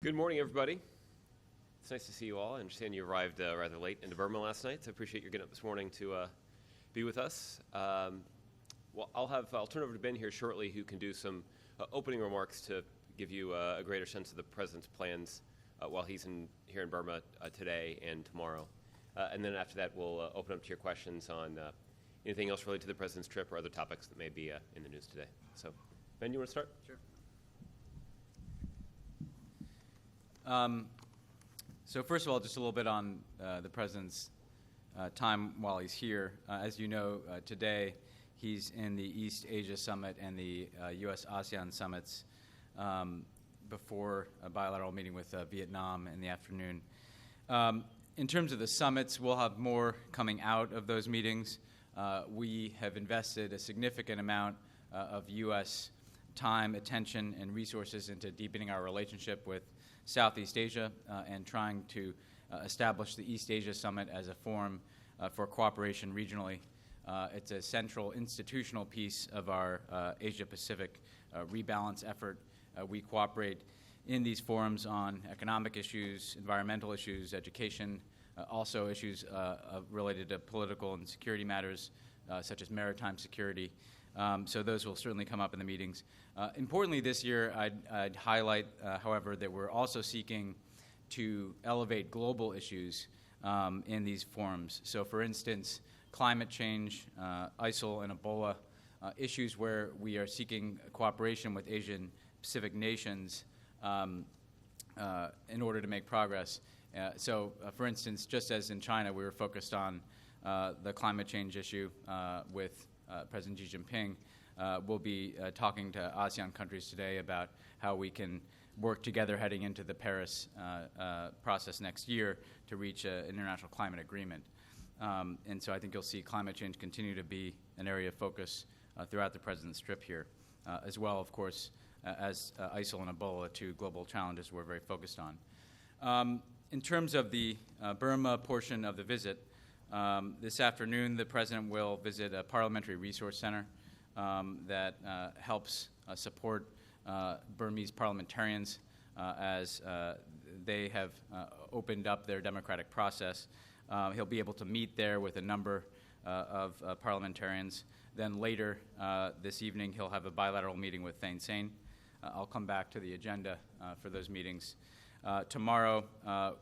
Good morning, everybody. It's nice to see you all. I understand you arrived rather late into Burma last night, so I appreciate your getting up this morning to be with us. I'll turn over to Ben here shortly, who can do some opening remarks to give you a greater sense of the President's plans while he's here in Burma today and tomorrow. And then after that, we'll open up to your questions on anything else related to the President's trip or other topics that may be in the news today. So, Ben, you want to start? Sure. So first of all, just a little bit on the President's time while he's here. As you know, today he's in the East Asia Summit and the U.S.-ASEAN summits before a bilateral meeting with Vietnam in the afternoon. In terms of the summits, we'll have more coming out of those meetings. We have invested a significant amount of U.S. time, attention, and resources into deepening our relationship with Southeast Asia and trying to establish the East Asia Summit as a forum for cooperation regionally. It's a central institutional piece of our Asia-Pacific rebalance effort. We cooperate in these forums on economic issues, environmental issues, education, also issues related to political and security matters such as maritime security. So those will certainly come up in the meetings. Importantly this year, I'd highlight, however, that we're also seeking to elevate global issues in these forums. So for instance, climate change, ISIL and Ebola, issues where we are seeking cooperation with Asian Pacific nations in order to make progress. For instance, just as in China, we were focused on the climate change issue with President Xi Jinping. We'll be talking to ASEAN countries today about how we can work together heading into the Paris process next year to reach an international climate agreement. And so I think you'll see climate change continue to be an area of focus throughout the President's trip here, as well, of course, as ISIL and Ebola, two global challenges we're very focused on. In terms of the Burma portion of the visit, this afternoon, the President will visit a parliamentary resource center that helps support Burmese parliamentarians as they have opened up their democratic process. He'll be able to meet there with a number of parliamentarians. Then later this evening, he'll have a bilateral meeting with Thein Sein. I'll come back to the agenda for those meetings. Tomorrow,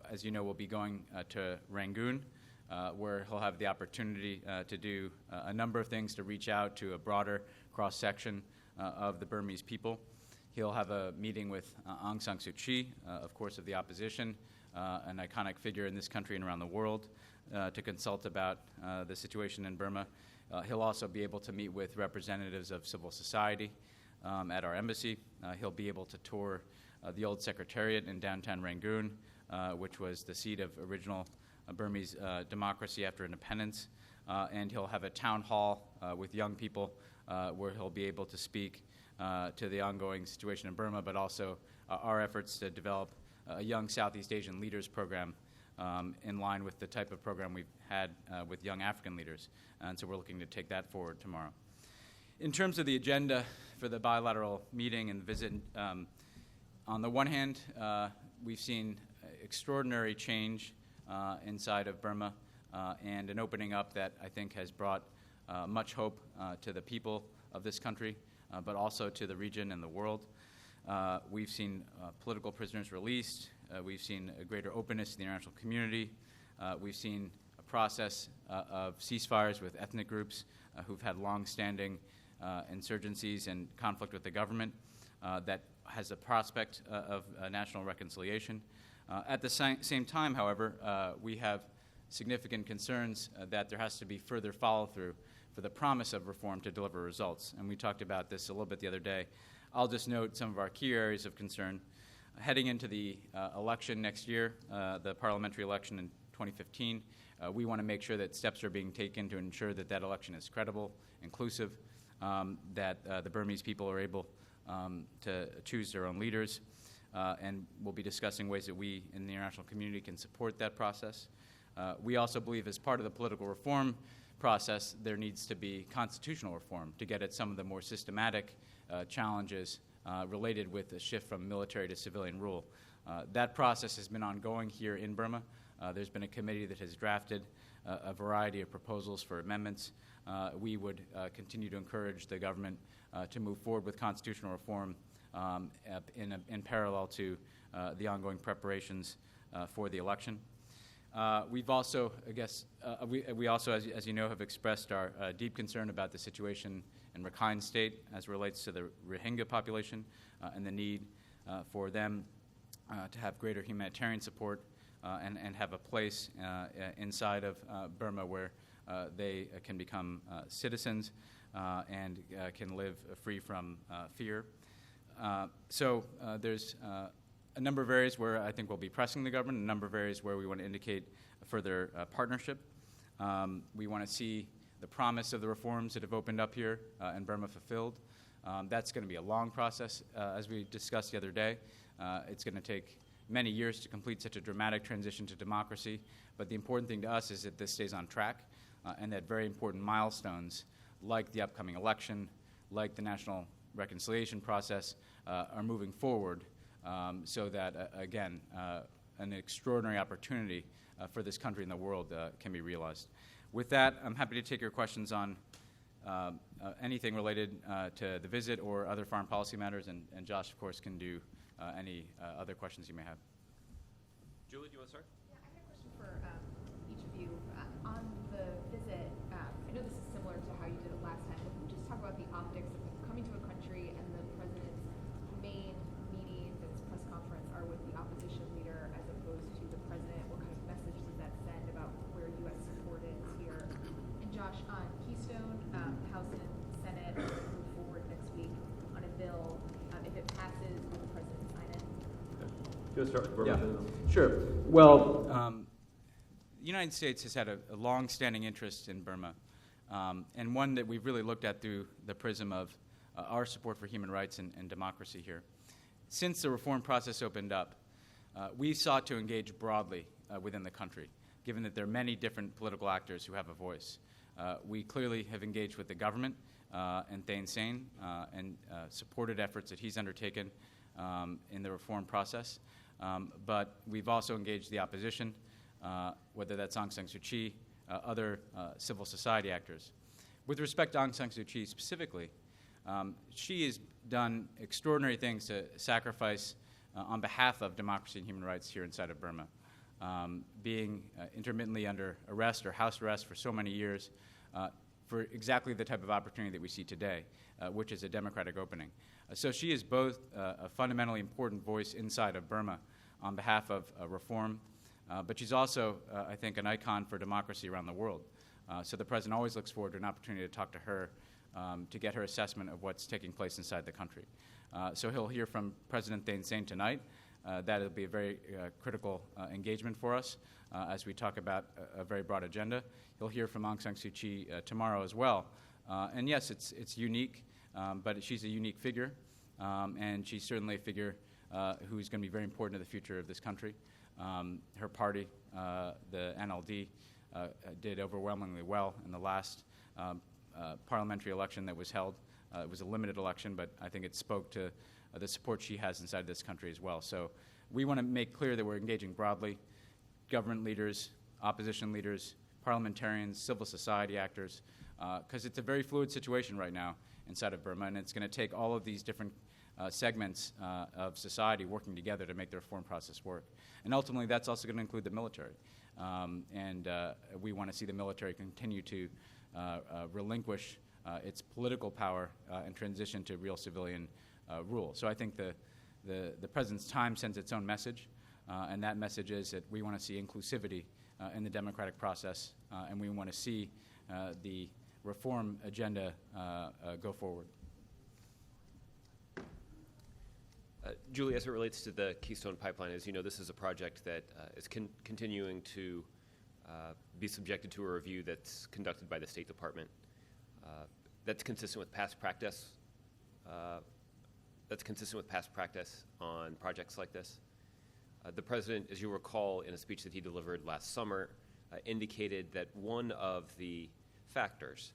as you know, we'll be going to Rangoon, where he'll have the opportunity to do a number of things to reach out to a broader cross-section of the Burmese people. He'll have a meeting with Aung San Suu Kyi, of course, of the opposition, an iconic figure in this country and around the world, to consult about the situation in Burma. He'll also be able to meet with representatives of civil society at our embassy. He'll be able to tour the old secretariat in downtown Rangoon, which was the seat of original Burmese democracy after independence, and he'll have a town hall with young people where he'll be able to speak to the ongoing situation in Burma, but also our efforts to develop a young Southeast Asian leaders program in line with the type of program we've had with young African leaders. And so we're looking to take that forward tomorrow. In terms of the agenda for the bilateral meeting and visit, on the one hand, we've seen extraordinary change inside of Burma and an opening up that I think has brought much hope to the people of this country, but also to the region and the world. We've seen political prisoners released. We've seen a greater openness to the international community. We've seen a process of ceasefires with ethnic groups who've had long-standing insurgencies and conflict with the government that has a prospect of national reconciliation. At the same time, however, we have significant concerns that there has to be further follow-through for the promise of reform to deliver results. And we talked about this a little bit the other day. I'll just note some of our key areas of concern. Heading into the election next year, the parliamentary election in 2015, we want to make sure that steps are being taken to ensure that that election is credible, inclusive, that the Burmese people are able to choose their own leaders, and we'll be discussing ways that we in the international community can support that process. We also believe as part of the political reform process, there needs to be constitutional reform to get at some of the more systematic challenges related with the shift from military to civilian rule. That process has been ongoing here in Burma. There's been a committee that has drafted a variety of proposals for amendments. We would continue to encourage the government to move forward with constitutional reform in parallel to the ongoing preparations for the election. We've also, we also, as you know, have expressed our deep concern about the situation in Rakhine State as relates to the Rohingya population and the need for them to have greater humanitarian support and have a place inside of Burma where they can become citizens and can live free from fear. So there's a number of areas where I think we'll be pressing the government, a number of areas where we want to indicate a further partnership. We want to see the promise of the reforms that have opened up here in Burma fulfilled. That's going to be a long process, as we discussed the other day. It's going to take many years to complete such a dramatic transition to democracy, but the important thing to us is that this stays on track and that very important milestones like the upcoming election, like the national reconciliation process, are moving forward so that, again, an extraordinary opportunity for this country and the world can be realized. With that, I'm happy to take your questions on anything related to the visit or other foreign policy matters, and Josh, of course, can do any other questions you may have. Julie, do you want to start? Yeah, I had a question for each of you. On the visit, I know this is similar to how you did it last time, but can you just talk about the optics of coming to a country and the president's main meetings and his press conference are with the opposition leader as opposed to the president? What kind of message does that send about where U.S. support is here? And Josh, on Keystone, House and Senate are going to move forward next week on a bill. If it passes, will the president sign it? Do you want to start with Burma? Yeah, sure. Well, the United States has had a long-standing interest in Burma, and one that we've really looked at through the prism of our support for human rights and democracy here. Since the reform process opened up, we sought to engage broadly within the country, given that there are many different political actors who have a voice. We clearly have engaged with the government and Thein Sein and supported efforts that he's undertaken in the reform process. But we've also engaged the opposition, whether that's Aung San Suu Kyi, other civil society actors. With respect to Aung San Suu Kyi specifically, she has done extraordinary things to sacrifice on behalf of democracy and human rights here inside of Burma. Being intermittently under arrest or house arrest for so many years for exactly the type of opportunity that we see today, which is a democratic opening. So she is both a fundamentally important voice inside of Burma on behalf of reform, but she's also, I think, an icon for democracy around the world. So the president always looks forward to an opportunity to talk to her to get her assessment of what's taking place inside the country. So he'll hear from President Thein Sein tonight. That'll be a very critical engagement for us as we talk about a very broad agenda. He'll hear from Aung San Suu Kyi tomorrow as well. And yes, it's unique, but she's a unique figure, and she's certainly a figure who's going to be very important to the future of this country. Her party, the NLD, did overwhelmingly well in the last parliamentary election that was held. It was a limited election, but I think it spoke to the support she has inside this country as well. So we want to make clear that we're engaging broadly, government leaders, opposition leaders, parliamentarians, civil society actors, because it's a very fluid situation right now inside of Burma, and it's going to take all of these different segments of society working together to make the reform process work. And ultimately, that's also going to include the military. And we want to see the military continue to relinquish its political power and transition to real civilian rule. So I think the president's time sends its own message, and that message is that we want to see inclusivity in the democratic process, and we want to see the reform agenda go forward. Julie, as it relates to the Keystone Pipeline, as you know, this is a project that is continuing to be subjected to a review that's conducted by the State Department. That's consistent with past practice. On projects like this. The president, as you recall, in a speech that he delivered last summer, indicated that one of the factors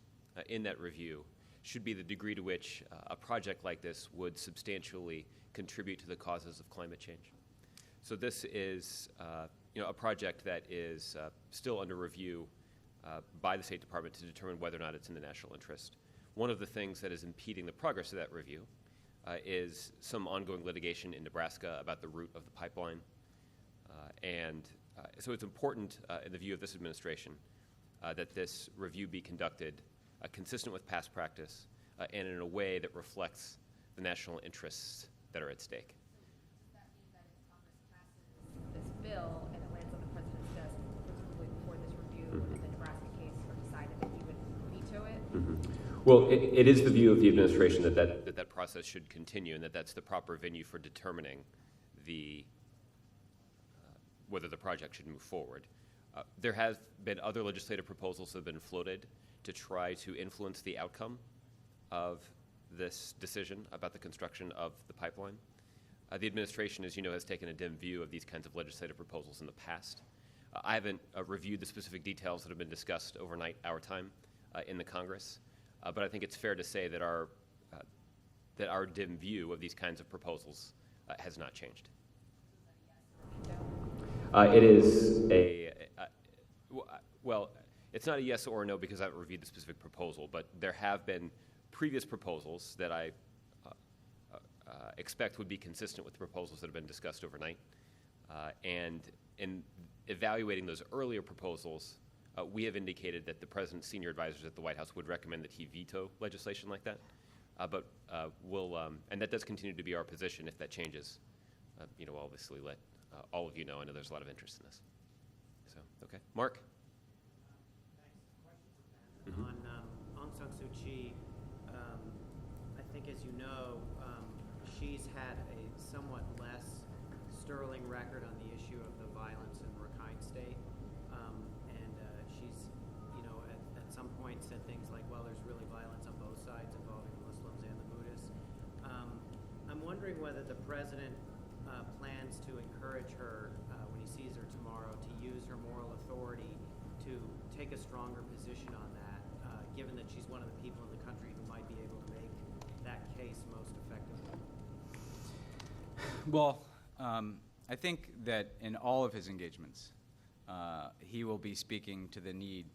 in that review should be the degree to which a project like this would substantially contribute to the causes of climate change. So this is a project that is still under review by the State Department to determine whether or not it's in the national interest. One of the things that is impeding the progress of that review is some ongoing litigation in Nebraska about the route of the pipeline. So it's important in the view of this administration that this review be conducted consistent with past practice and in a way that reflects the national interests that are at stake. Does that mean that if Congress passes this bill and it lands on the president's desk, presumably before this review and the Nebraska case are decided, that he would veto it? Well, it is the view of the administration that process should continue and that that's the proper venue for determining whether the project should move forward. There have been other legislative proposals that have been floated to try to influence the outcome of this decision about the construction of the pipeline. The administration, as you know, has taken a dim view of these kinds of legislative proposals in the past. I haven't reviewed the specific details that have been discussed overnight our time in the Congress, but I think it's fair to say that our dim view of these kinds of proposals has not changed. It is it's not a yes or a no because I haven't reviewed the specific proposal, but there have been previous proposals that I expect would be consistent with the proposals that have been discussed overnight. And in evaluating those earlier proposals, we have indicated that the president's senior advisors at the White House would recommend that he veto legislation like that. But and that does continue to be our position. If that changes, we'll obviously let all of you know. I know there's a lot of interest in this. So, okay. Mark? Thanks. On Aung San Suu Kyi, I think, as you know, she's had a somewhat less sterling record on the issue of the violence in Rakhine State. And she's, at some point said things like, well, there's really violence on both sides involving the Muslims and the Buddhists. I'm wondering whether the president plans to encourage her, when he sees her tomorrow, to use her moral authority to take a stronger position on that, given that she's one of the people in the country who might be able to make that case most effectively. Well, I think that in all of his engagements, he will be speaking to the need.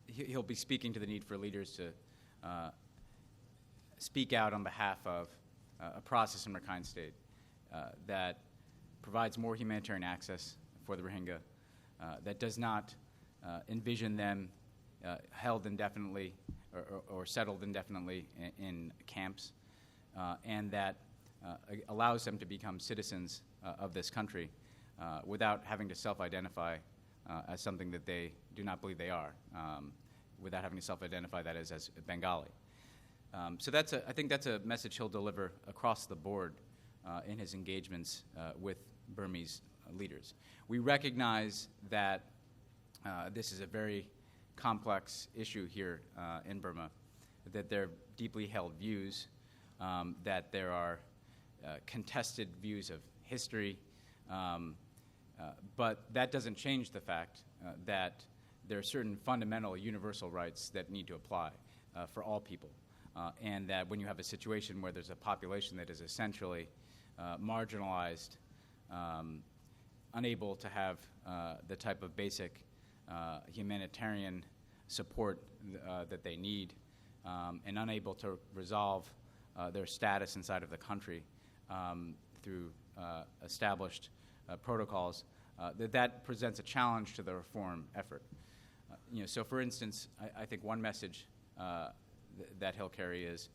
He'll be speaking to the need for leaders to speak out on behalf of a process in Rakhine State that provides more humanitarian access for the Rohingya, that does not envision them held indefinitely or settled indefinitely in camps, and that allows them to become citizens of this country without having to self-identify as something that they do not believe they are, without having to self-identify that as Bengali. So I think that's a message he'll deliver across the board in his engagements with Burmese leaders. We recognize that this is a very complex issue here in Burma, that there are deeply held views, that there are contested views of history, but that doesn't change the fact that there are certain fundamental universal rights that need to apply for all people. And that when you have a situation where there's a population that is essentially marginalized, unable to have the type of basic humanitarian support that they need, and unable to resolve their status inside of the country through established protocols, that presents a challenge to the reform effort. So for instance, I think one message that he'll carry is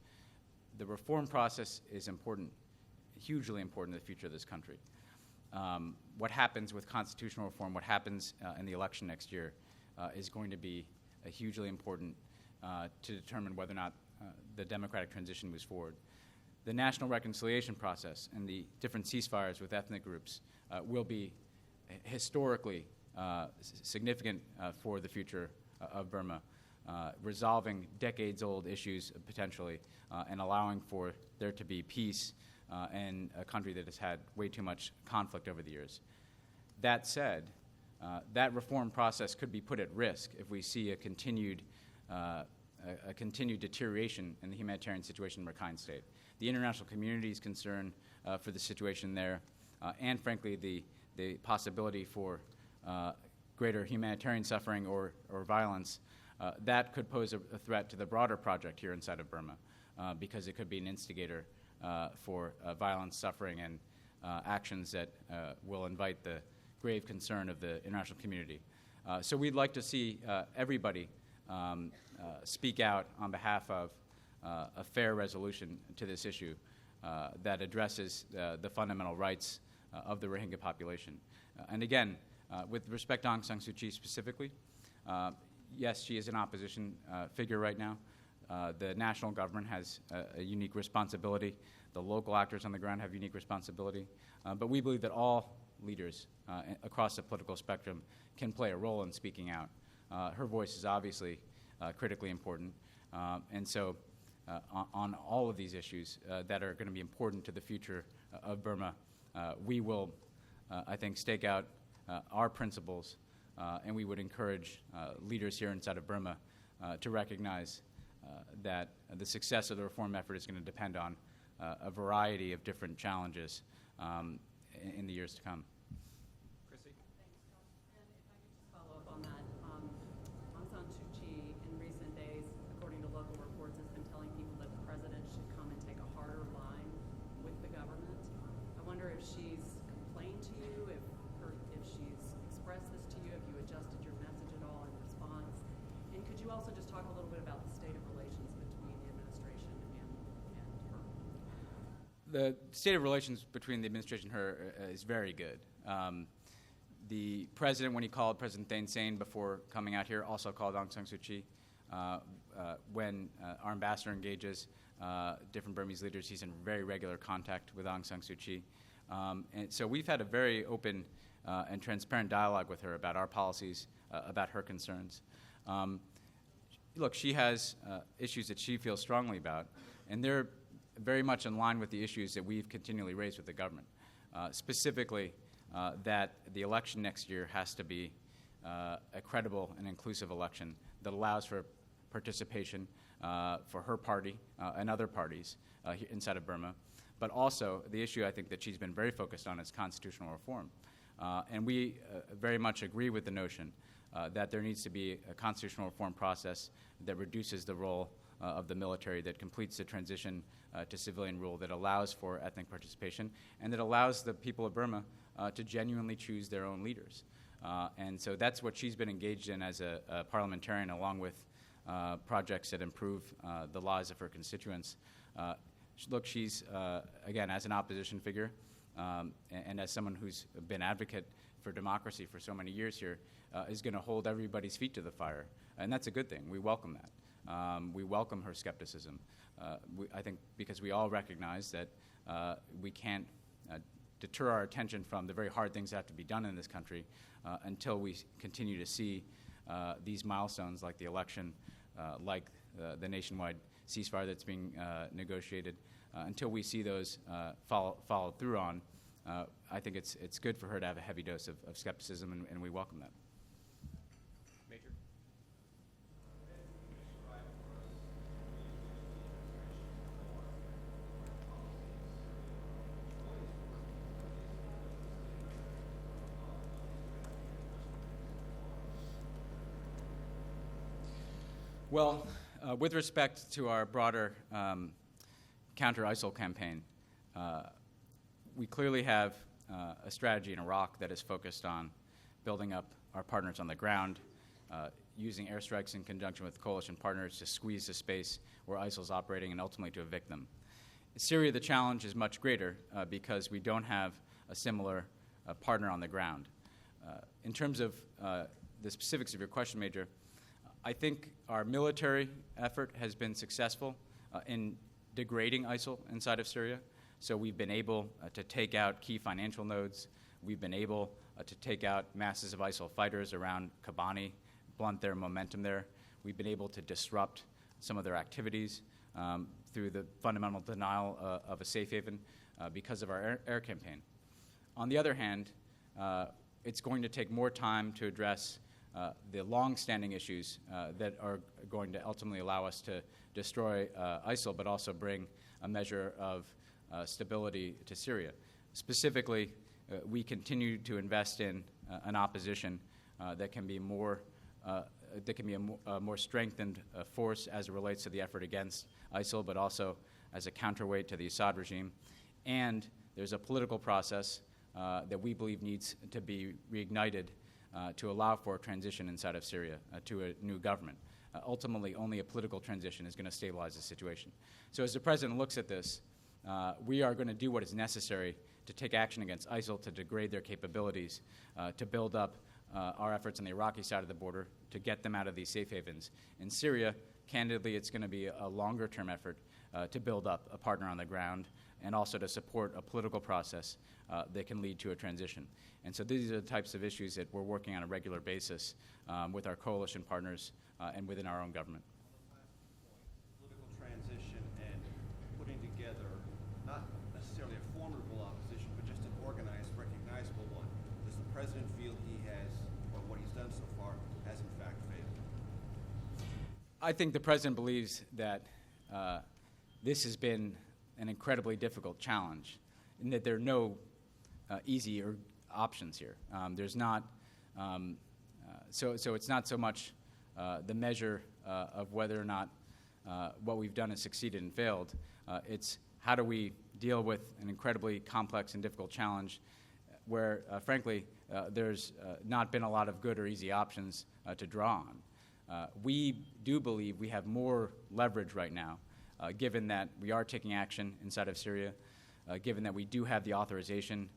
the reform process is important, hugely important to the future of this country. What happens with constitutional reform, what happens in the election next year is going to be hugely important to determine whether or not the democratic transition moves forward. The national reconciliation process and the different ceasefires with ethnic groups will be historically significant for the future of Burma. Resolving decades-old issues potentially and allowing for there to be peace in a country that has had way too much conflict over the years. That said, that reform process could be put at risk if we see a continued deterioration in the humanitarian situation in Rakhine State. The international community's concern for the situation there and frankly the possibility for greater humanitarian suffering or violence, that could pose a threat to the broader project here inside of Burma, because it could be an instigator for violence, suffering, and actions that will invite the grave concern of the international community. So we'd like to see everybody speak out on behalf of a fair resolution to this issue that addresses the fundamental rights of the Rohingya population. And again, with respect to Aung San Suu Kyi specifically, yes, she is an opposition figure right now. The national government has a unique responsibility. The local actors on the ground have unique responsibility. But we believe that all leaders across the political spectrum can play a role in speaking out. Her voice is obviously critically important. And so on all of these issues that are going to be important to the future of Burma, we will, I think, stake out our principles, and we would encourage leaders here inside of Burma to recognize that the success of the reform effort is going to depend on a variety of different challenges in the years to come. Chrissy? Thanks, Scott. And if I could just follow up on that, Aung San Suu Kyi in recent days, according to local reports, has been telling people that the president should come and take a harder line with the government. I wonder if she's complained to you, if she's expressed this to you, if you adjusted your message at all in response. And could you also just talk a little bit about the state of relations between the administration and her? The state of relations between the administration and her is very good. The president, when he called President Thein Sein before coming out here, also called Aung San Suu Kyi. When our ambassador engages different Burmese leaders, he's in very regular contact with Aung San Suu Kyi. And so we've had a very open and transparent dialogue with her about our policies, about her concerns. Look, she has issues that she feels strongly about, and they're very much in line with the issues that we've continually raised with the government. Specifically, that the election next year has to be a credible and inclusive election that allows for participation for her party and other parties inside of Burma. But also, the issue I think that she's been very focused on is constitutional reform. And we very much agree with the notion that there needs to be a constitutional reform process that reduces the role of the military, that completes the transition to civilian rule, that allows for ethnic participation, and that allows the people of Burma to genuinely choose their own leaders. And so that's what she's been engaged in as a parliamentarian, along with projects that improve the lives of her constituents. Look, she's, again, as an opposition figure, and as someone who's been advocate for democracy for so many years here, is going to hold everybody's feet to the fire. And that's a good thing. We welcome that. We welcome her skepticism. I think because we all recognize that we can't deter our attention from the very hard things that have to be done in this country until we continue to see these milestones like the election, like the nationwide ceasefire that's being negotiated. Until we see those followed through on, I think it's good for her to have a heavy dose of skepticism, and we welcome that. Major? Well, with respect to our broader counter-ISIL campaign, we clearly have a strategy in Iraq that is focused on building up our partners on the ground, using airstrikes in conjunction with coalition partners to squeeze the space where ISIL is operating and ultimately to evict them. In Syria, the challenge is much greater because we don't have a similar partner on the ground. In terms of the specifics of your question, Major, I think our military effort has been successful in degrading ISIL inside of Syria. So we've been able to take out key financial nodes. We've been able to take out masses of ISIL fighters around Kobani, blunt their momentum there. We've been able to disrupt some of their activities through the fundamental denial of a safe haven because of our air campaign. On the other hand, it's going to take more time to address the long-standing issues that are going to ultimately allow us to destroy ISIL, but also bring a measure of stability to Syria. Specifically, we continue to invest in an opposition that can be more a more strengthened force as it relates to the effort against ISIL, but also as a counterweight to the Assad regime. And there's a political process that we believe needs to be reignited to allow for a transition inside of Syria to a new government. Ultimately, only a political transition is going to stabilize the situation. So as the president looks at this, we are going to do what is necessary to take action against ISIL, to degrade their capabilities, to build up our efforts on the Iraqi side of the border, to get them out of these safe havens. In Syria, candidly, it's going to be a longer-term effort to build up a partner on the ground and also to support a political process that can lead to a transition. And so these are the types of issues that we're working on a regular basis with our coalition partners and within our own government. Political transition and putting together not necessarily a formidable opposition, but just an organized, recognizable one. Does the president feel he has, or what he's done so far, has in fact failed? I think the president believes that this has been an incredibly difficult challenge, and that there are no easy options here. There's not, so it's not so much the measure of whether or not what we've done has succeeded and failed. It's how do we deal with an incredibly complex and difficult challenge where, frankly, there's not been a lot of good or easy options to draw on. We do believe we have more leverage right now, given that we are taking action inside of Syria, given that we do have the authorization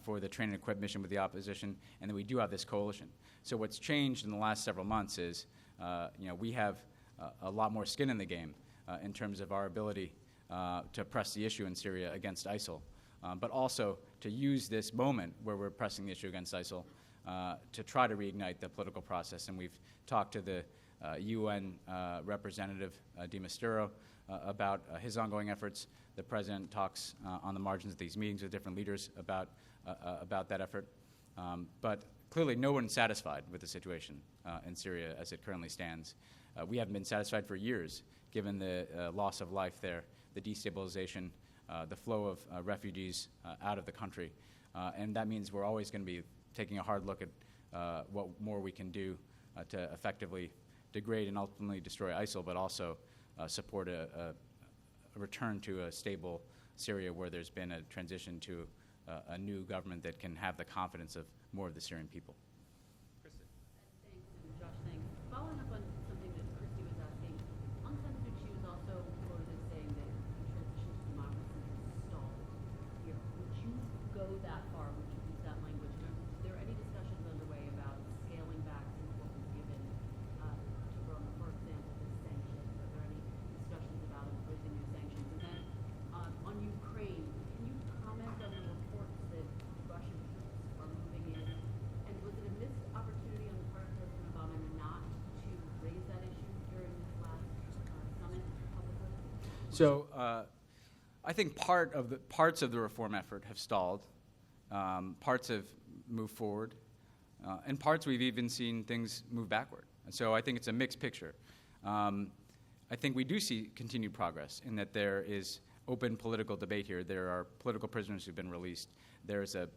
for the train and equip mission with the opposition, and that we do have this coalition. So what's changed in the last several months is, we have a lot more skin in the game in terms of our ability to press the issue in Syria against ISIL, but also to use this moment where we're pressing the issue against ISIL to try to reignite the political process. And we've talked to the UN representative, de Masturo, about his ongoing efforts. The president talks on the margins of these meetings with different leaders about that effort. But clearly, no one's satisfied with the situation in Syria as it currently stands. We haven't been satisfied for years, given the loss of life there, the destabilization, the flow of refugees out of the country. And that means we're always going to be taking a hard look at what more we can do to effectively degrade and ultimately destroy ISIL, but also support a return to a stable Syria where there's been a transition to a new government that can have the confidence of more of the Syrian people. Kristen. Thanks, and Josh, thanks. Following up on something that Christy was asking, Aung San Suu Kyi was also quoted as saying that the transition to democracy has stalled here. Would you go that far? Would you use that language? And are there any discussions underway about scaling back some of what was given to Burma, for example, the sanctions? Are there any discussions about imposing new sanctions? And then on Ukraine, can you comment on the reports that Russian troops are moving in? And was it a missed opportunity on the part of President Obama not to raise that issue during this last summit publicly? So I think parts of the reform effort have stalled, parts have moved forward, and parts we've even seen things move backward. So I think it's a mixed picture. I think we do see continued progress in that there is open political debate here. There are political prisoners who've been released. There's a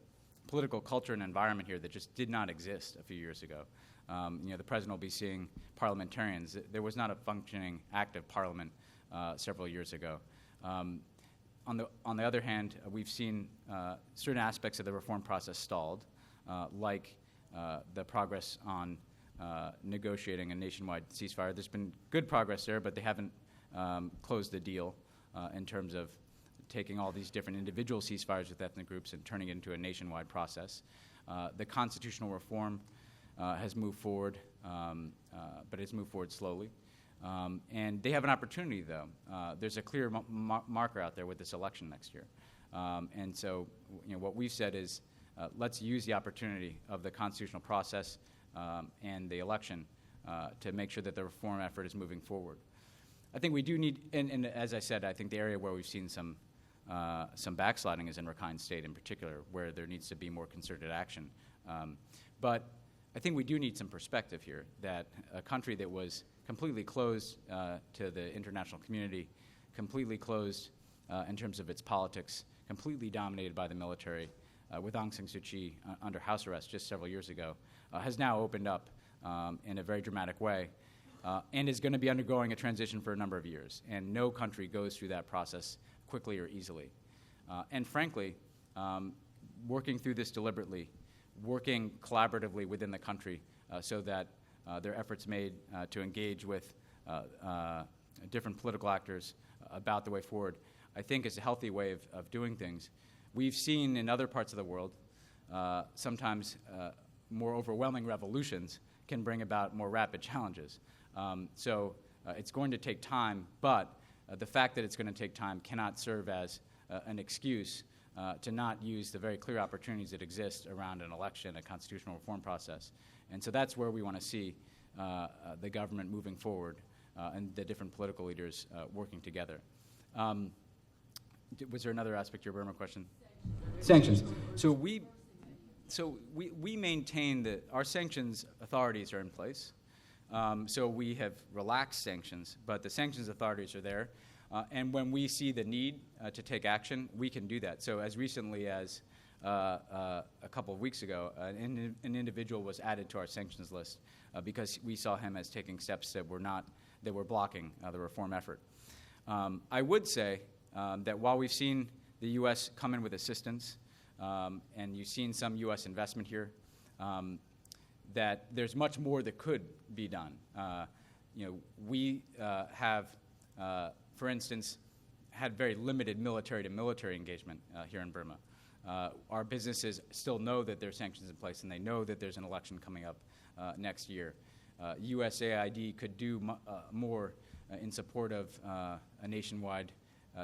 political culture and environment here that just did not exist a few years ago. The president will be seeing parliamentarians. There was not a functioning, active parliament several years ago. On the other hand, we've seen certain aspects of the reform process stalled, like the progress on negotiating a nationwide ceasefire. There's been good progress there, but they haven't closed the deal in terms of taking all these different individual ceasefires with ethnic groups and turning it into a nationwide process. The constitutional reform has moved forward, but it's moved forward slowly. And they have an opportunity, though. There's a clear marker out there with this election next year. And so, what we've said is let's use the opportunity of the constitutional process and the election to make sure that the reform effort is moving forward. I think we do need, and as I said, I think the area where we've seen some backsliding is in Rakhine State in particular, where there needs to be more concerted action. But I think we do need some perspective here, that a country that was completely closed to the international community, completely closed in terms of its politics, completely dominated by the military, with Aung San Suu Kyi under house arrest just several years ago, has now opened up in a very dramatic way and is going to be undergoing a transition for a number of years. And no country goes through that process quickly or easily. And frankly, working through this deliberately, working collaboratively within the country so that there are efforts made to engage with different political actors about the way forward, I think is a healthy way of doing things. We've seen in other parts of the world, sometimes more overwhelming revolutions can bring about more rapid challenges. So it's going to take time, but the fact that it's going to take time cannot serve as an excuse to not use the very clear opportunities that exist around an election, a constitutional reform process. And so that's where we want to see the government moving forward and the different political leaders working together. Was there another aspect to your Burma question? Sanctions. So we maintain that our sanctions authorities are in place. So we have relaxed sanctions, but the sanctions authorities are there. And when we see the need to take action, we can do that. So as recently as a couple of weeks ago, an individual was added to our sanctions list because we saw him as taking steps that were blocking the reform effort. I would say that while we've seen the U.S. come in with assistance, and you've seen some U.S. investment here, that there's much more that could be done. We have, for instance, had very limited military-to-military engagement here in Burma. Our businesses still know that there are sanctions in place, and they know that there's an election coming up next year. USAID could do more in support of a nationwide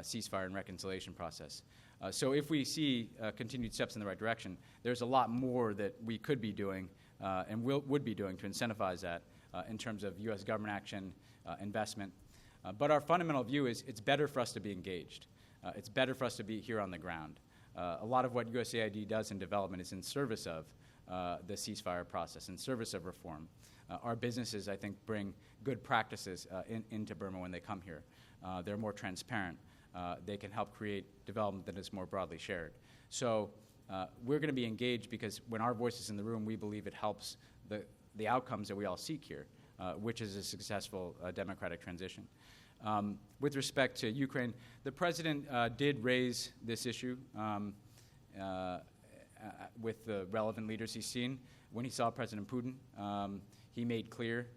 ceasefire and reconciliation process. So if we see continued steps in the right direction, there's a lot more that we could be doing and would be doing to incentivize that in terms of U.S. government action, investment. But our fundamental view is it's better for us to be engaged. It's better for us to be here on the ground. A lot of what USAID does in development is in service of the ceasefire process, in service of reform. Our businesses, I think, bring good practices into Burma when they come here. They're more transparent. They can help create development that is more broadly shared. So we're going to be engaged because when our voice is in the room, we believe it helps the outcomes that we all seek here, which is a successful democratic transition. With respect to Ukraine, the president did raise this issue with the relevant leaders he's seen. When he saw President Putin, he made clear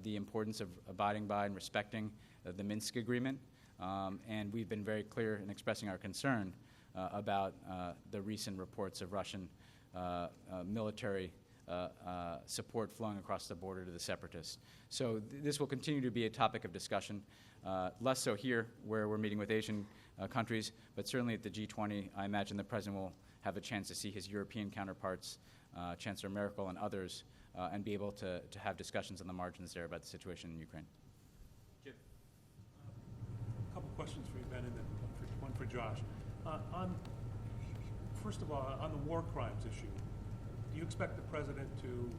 the importance of abiding by and respecting the Minsk agreement. And we've been very clear in expressing our concern about the recent reports of Russian military support flowing across the border to the separatists. So this will continue to be a topic of discussion, less so here where we're meeting with Asian countries, but certainly at the G20, I imagine the President will have a chance to see his European counterparts, Chancellor Merkel and others, and be able to have discussions on the margins there about the situation in Ukraine. A couple questions for you, Ben, and then one for Josh. First of all, on the war crimes issue, do you expect the President to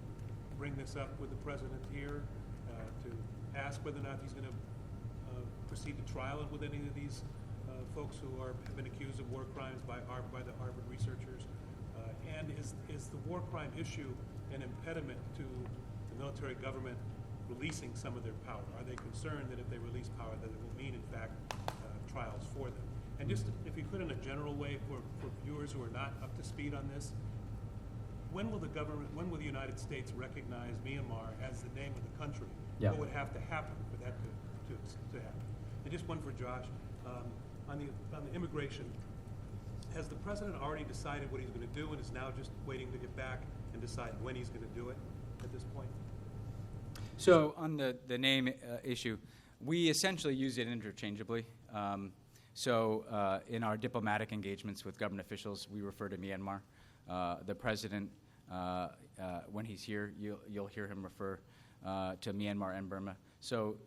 bring this up with the President here, to ask whether or not he's going to proceed to trial with any of these folks who have been accused of war crimes by the Harvard researchers? And is the war crime issue an impediment to the military government releasing some of their power? Are they concerned that if they release power that it will mean, in fact, trials for them? And just, if you could, in a general way, for viewers who are not up to speed on this, when will the United States recognize Myanmar as the name of the country? Yeah. What would have to happen for that to happen? And just one for Josh, on the immigration, has the President already decided what he's going to do and is now just waiting to get back and decide when he's going to do it at this point? So on the name issue, we essentially use it interchangeably. In our diplomatic engagements with government officials, we refer to Myanmar. The President, when he's here, you'll hear him refer to Myanmar and Burma. So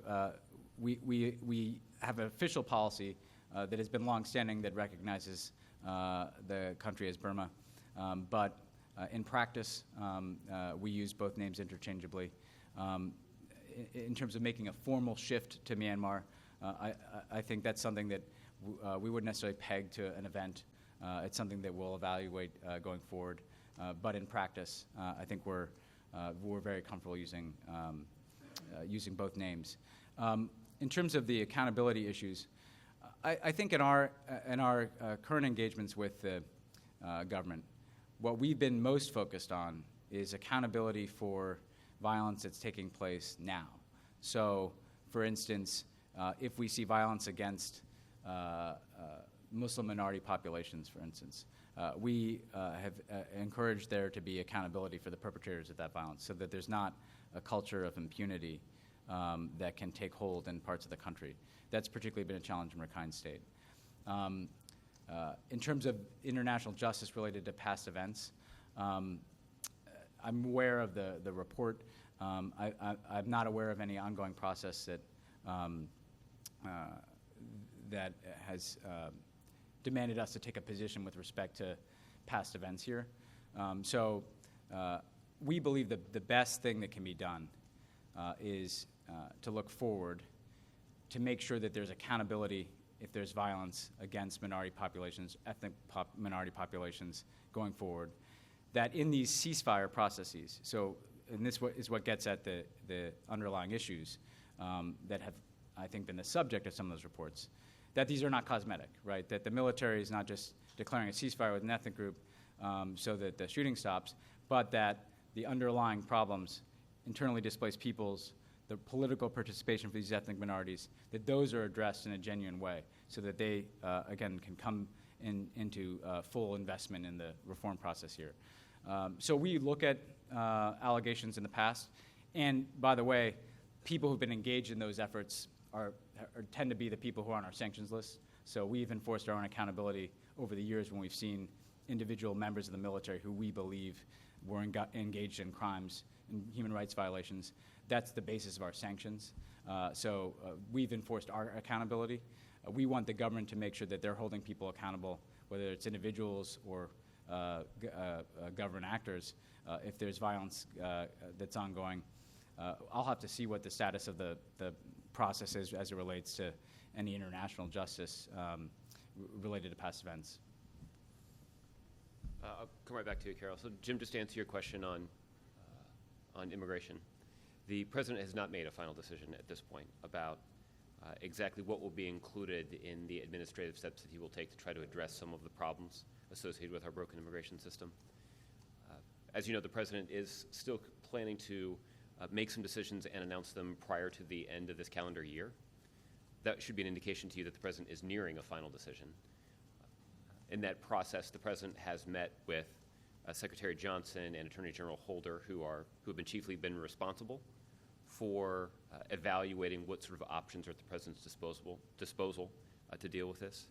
we have an official policy that has been longstanding that recognizes the country as Burma. But in practice, we use both names interchangeably. In terms of making a formal shift to Myanmar, I think that's something that we wouldn't necessarily peg to an event It's something that we'll evaluate going forward. But in practice, I think we're very comfortable using both names. In terms of the accountability issues, I think in our current engagements with the government, what we've been most focused on is accountability for violence that's taking place now. So, for instance, if we see violence against Muslim minority populations, for instance, we have encouraged there to be accountability for the perpetrators of that violence so that there's not a culture of impunity that can take hold in parts of the country. That's particularly been a challenge in Rakhine State. In terms of international justice related to past events, I'm aware of the report. I'm not aware of any ongoing process that has demanded us to take a position with respect to past events here. So we believe that the best thing that can be done is to look forward to make sure that there's accountability if there's violence against minority populations, minority populations going forward, that in these ceasefire processes, and this is what gets at the underlying issues that have, I think, been the subject of some of those reports, that these are not cosmetic, right? That the military is not just declaring a ceasefire with an ethnic group so that the shooting stops, but that the underlying problems, internally displaced peoples, the political participation for these ethnic minorities, that those are addressed in a genuine way so that they, again, can come into full investment in the reform process here. So we look at allegations in the past, and by the way, people who've been engaged in those efforts tend to be the people who are on our sanctions list. So we've enforced our own accountability over the years when we've seen individual members of the military who we believe were engaged in crimes and human rights violations. That's the basis of our sanctions. So we've enforced our accountability. We want the government to make sure that they're holding people accountable, whether it's individuals or government actors. If there's violence that's ongoing, I'll have to see what the status of the process is as it relates to any international justice related to past events. I'll come right back to you, Carol. So, Jim, just to answer your question on immigration, the president has not made a final decision at this point about exactly what will be included in the administrative steps that he will take to try to address some of the problems associated with our broken immigration system. As you know, the president is still planning to make some decisions and announce them prior to the end of this calendar year. That should be an indication to you that the president is nearing a final decision. In that process, the president has met with Secretary Johnson and Attorney General Holder, who have chiefly been responsible for evaluating what sort of options are at the president's disposal to deal with this.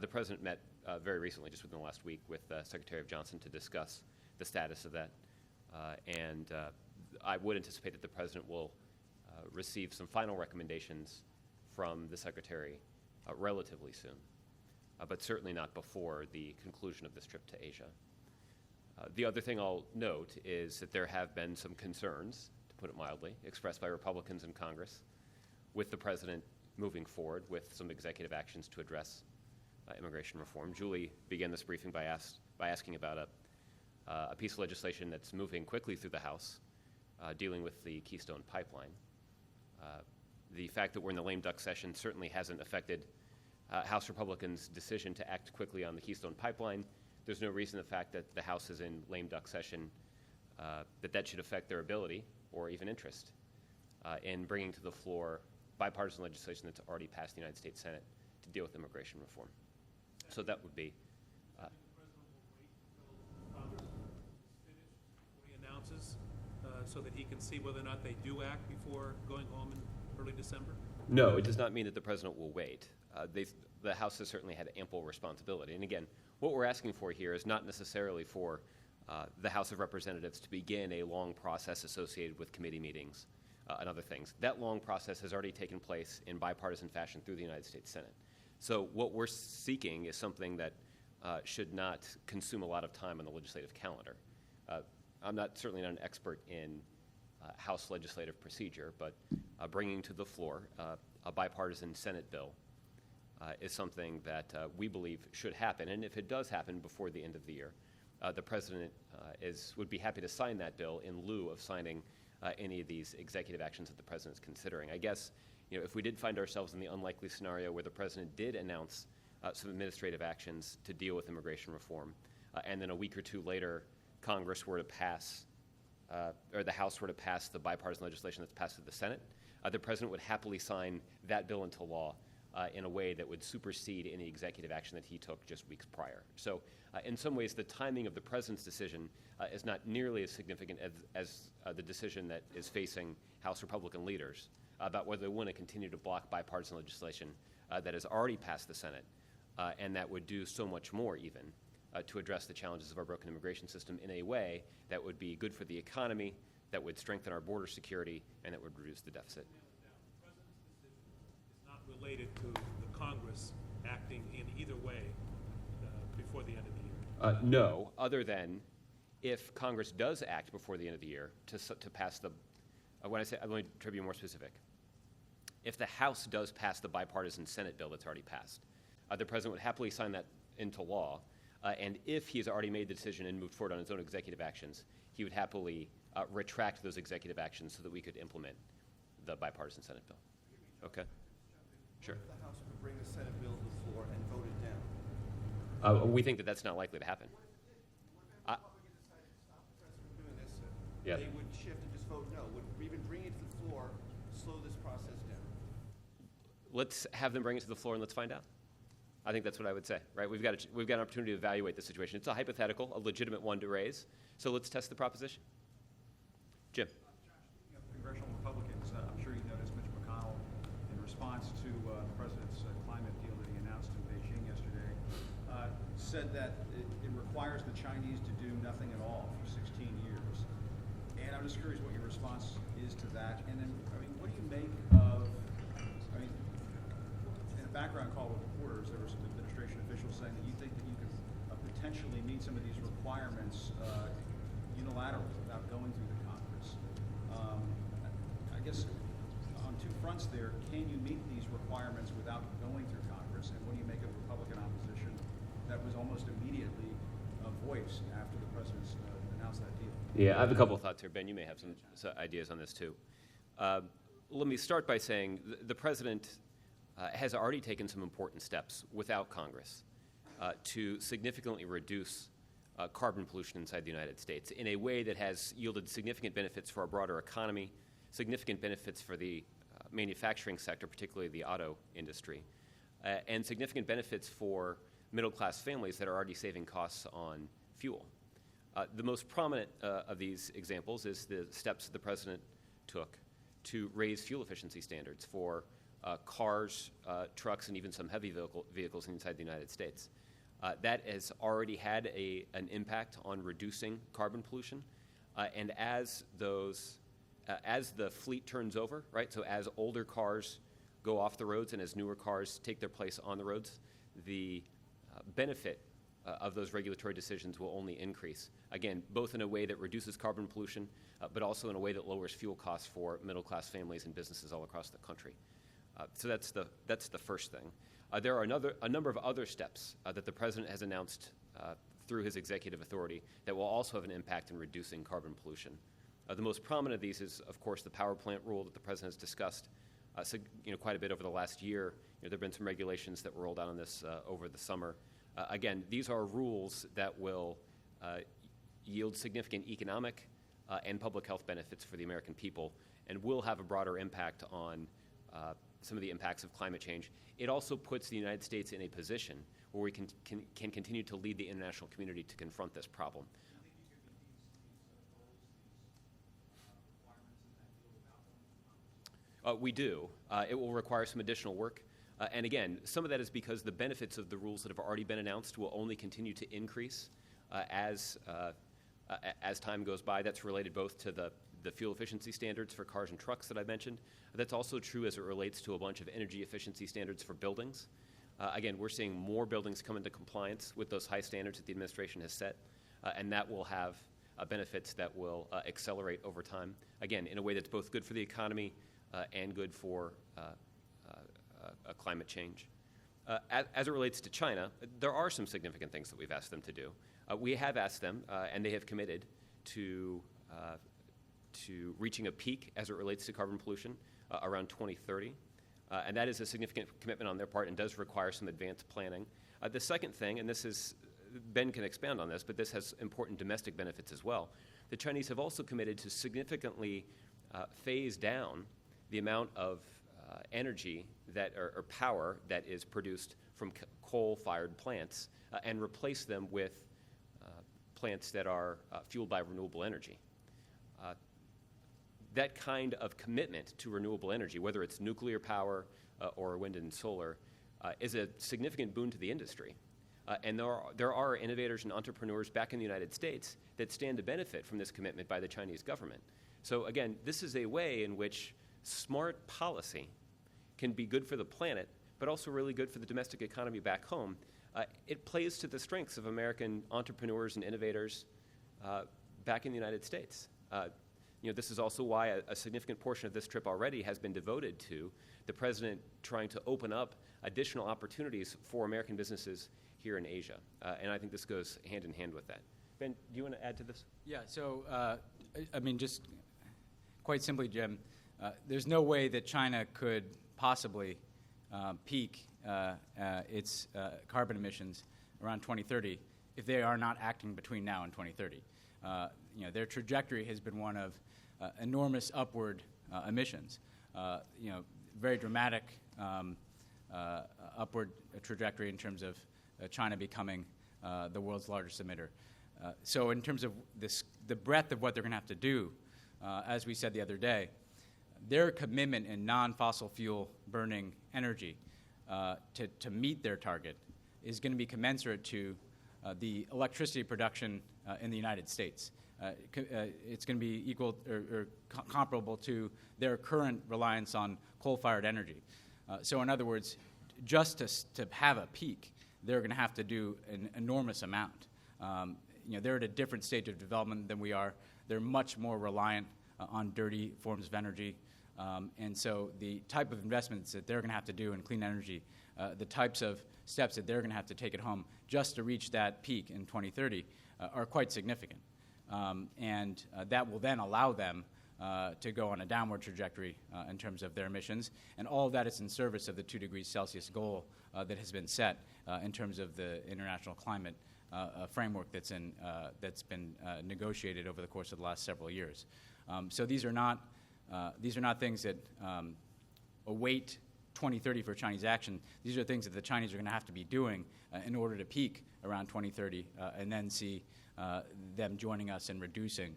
The president met very recently, just within the last week, with Secretary of Johnson to discuss the status of that. And I would anticipate that the president will receive some final recommendations from the secretary relatively soon, but certainly not before the conclusion of this trip to Asia. The other thing I'll note is that there have been some concerns, to put it mildly, expressed by Republicans in Congress with the president moving forward with some executive actions to address immigration reform. Julie began this briefing by asking about a piece of legislation that's moving quickly through the House, dealing with the Keystone Pipeline. The fact that we're in the lame duck session certainly hasn't affected House Republicans' decision to act quickly on the Keystone Pipeline. There's no reason the fact that the House is in lame duck session that should affect their ability or even interest in bringing to the floor bipartisan legislation that's already passed the United States Senate to deal with immigration reform. So that would be. The president will wait until Congress is finished before he announces, so that he can see whether or not they do act before going home in early December? No, it does not mean that the president will wait. The House has certainly had ample responsibility. And again, what we're asking for here is not necessarily for the House of Representatives to begin a long process associated with committee meetings and other things. That long process has already taken place in bipartisan fashion through the United States Senate. So what we're seeking is something that should not consume a lot of time on the legislative calendar. I'm certainly not an expert in House legislative procedure, but bringing to the floor a bipartisan Senate bill is something that we believe should happen. And if it does happen before the end of the year, the president would be happy to sign that bill in lieu of signing any of these executive actions that the president is considering. I guess, if we did find ourselves in the unlikely scenario where the president did announce some administrative actions to deal with immigration reform, and then a week or two later, Congress were to pass, or the House were to pass the bipartisan legislation that's passed through the Senate, the president would happily sign that bill into law in a way that would supersede any executive action that he took just weeks prior. So in some ways, the timing of the president's decision is not nearly as significant as the decision that is facing House Republican leaders about whether they want to continue to block bipartisan legislation that has already passed the Senate and that would do so much more even to address the challenges of our broken immigration system in a way that would be good for the economy, that would strengthen our border security, and that would reduce the deficit. The president's decision is not related to the Congress acting in either way before the end of the year. No, other than if Congress does act before the end of the year to pass the, when I say, let me try to be more specific. If the House does pass the bipartisan Senate bill that's already passed, the president would happily sign that into law, and if he's already made the decision and moved forward on his own executive actions, he would happily retract those executive actions so that we could implement the bipartisan Senate bill. Okay? Sure. What if the House would bring the Senate bill to the floor and vote it down? We think that that's not likely to happen. What if the Republicans decided to stop the president from doing this? Yeah. They would shift and just vote no. Would even bringing it to the floor slow this process down? Let's have them bring it to the floor and let's find out. I think that's what I would say, right? We've got an opportunity to evaluate the situation. It's a hypothetical, a legitimate one to raise. So let's test the proposition. Jim. Speaking of congressional Republicans, I'm sure you noticed Mitch McConnell, in response to the president's climate deal that he announced in Beijing yesterday, said that it requires the Chinese to do nothing at all for 16 years. And I'm just curious what your response is to that. And then, what do you make of, in a background call with reporters, there were some administration officials saying that you think that you could potentially meet some of these requirements unilaterally without going through the Congress. I guess on two fronts there, can you meet these requirements without going through Congress? And what do you make of Republican opposition that was almost immediately voiced after the president announced that deal? Yeah, I have a couple of thoughts here. Ben, you may have some ideas on this too. Let me start by saying the president has already taken some important steps without Congress to significantly reduce carbon pollution inside the United States in a way that has yielded significant benefits for our broader economy, significant benefits for the manufacturing sector, particularly the auto industry, and significant benefits for middle-class families that are already saving costs on fuel. The most prominent of these examples is the steps the president took to raise fuel efficiency standards for cars, trucks, and even some heavy vehicles inside the United States. That has already had an impact on reducing carbon pollution, and as the fleet turns over, right? So as older cars go off the roads and as newer cars take their place on the roads, the benefit of those regulatory decisions will only increase. Again, both in a way that reduces carbon pollution, but also in a way that lowers fuel costs for middle-class families and businesses all across the country. So that's the first thing. There are a number of other steps that the president has announced through his executive authority that will also have an impact in reducing carbon pollution. The most prominent of these is, of course, the power plant rule that the president has discussed quite a bit over the last year. There have been some regulations that were rolled out on this over the summer. Again, these are rules that will yield significant economic and public health benefits for the American people and will have a broader impact on some of the impacts of climate change. It also puts the United States in a position where we can continue to lead the international community to confront this problem. We do. It will require some additional work. And again, some of that is because the benefits of the rules that have already been announced will only continue to increase as time goes by. That's related both to the fuel efficiency standards for cars and trucks that I mentioned. That's also true as it relates to a bunch of energy efficiency standards for buildings. Again, we're seeing more buildings come into compliance with those high standards that the administration has set, and that will have benefits that will accelerate over time, again, in a way that's both good for the economy and good for climate change. As it relates to China, there are some significant things that we've asked them to do. We have asked them, and they have committed to reaching a peak as it relates to carbon pollution around 2030. And that is a significant commitment on their part and does require some advanced planning. The second thing, and this is, Ben can expand on this, but this has important domestic benefits as well. The Chinese have also committed to significantly phase down the amount of energy or power that is produced from coal-fired plants and replace them with plants that are fueled by renewable energy. That kind of commitment to renewable energy, whether it's nuclear power or wind and solar, is a significant boon to the industry. And there are innovators and entrepreneurs back in the United States that stand to benefit from this commitment by the Chinese government. So again, this is a way in which smart policy can be good for the planet, but also really good for the domestic economy back home. It plays to the strengths of American entrepreneurs and innovators back in the United States. This is also why a significant portion of this trip already has been devoted to the president trying to open up additional opportunities for American businesses here in Asia. And I think this goes hand in hand with that. Ben, do you want to add to this? Yeah, so, just quite simply, Jim, there's no way that China could possibly peak its carbon emissions around 2030 if they are not acting between now and 2030. Their trajectory has been one of enormous upward emissions. Very dramatic upward trajectory in terms of China becoming the world's largest emitter. So in terms of the breadth of what they're going to have to do, as we said the other day, their commitment in non-fossil fuel burning energy to meet their target is going to be commensurate to the electricity production in the United States. It's going to be equal or comparable to their current reliance on coal-fired energy. So in other words, just to have a peak, they're going to have to do an enormous amount. They're at a different stage of development than we are. They're much more reliant on dirty forms of energy. And so the type of investments that they're going to have to do in clean energy, the types of steps that they're going to have to take it home just to reach that peak in 2030 are quite significant. And that will then allow them to go on a downward trajectory in terms of their emissions. And all of that is in service of the 2 degrees Celsius goal that has been set in terms of the international climate framework that's been negotiated over the course of the last several years. So these are not things that await 2030 for Chinese action. These are things that the Chinese are going to have to be doing in order to peak around 2030 and then see them joining us in reducing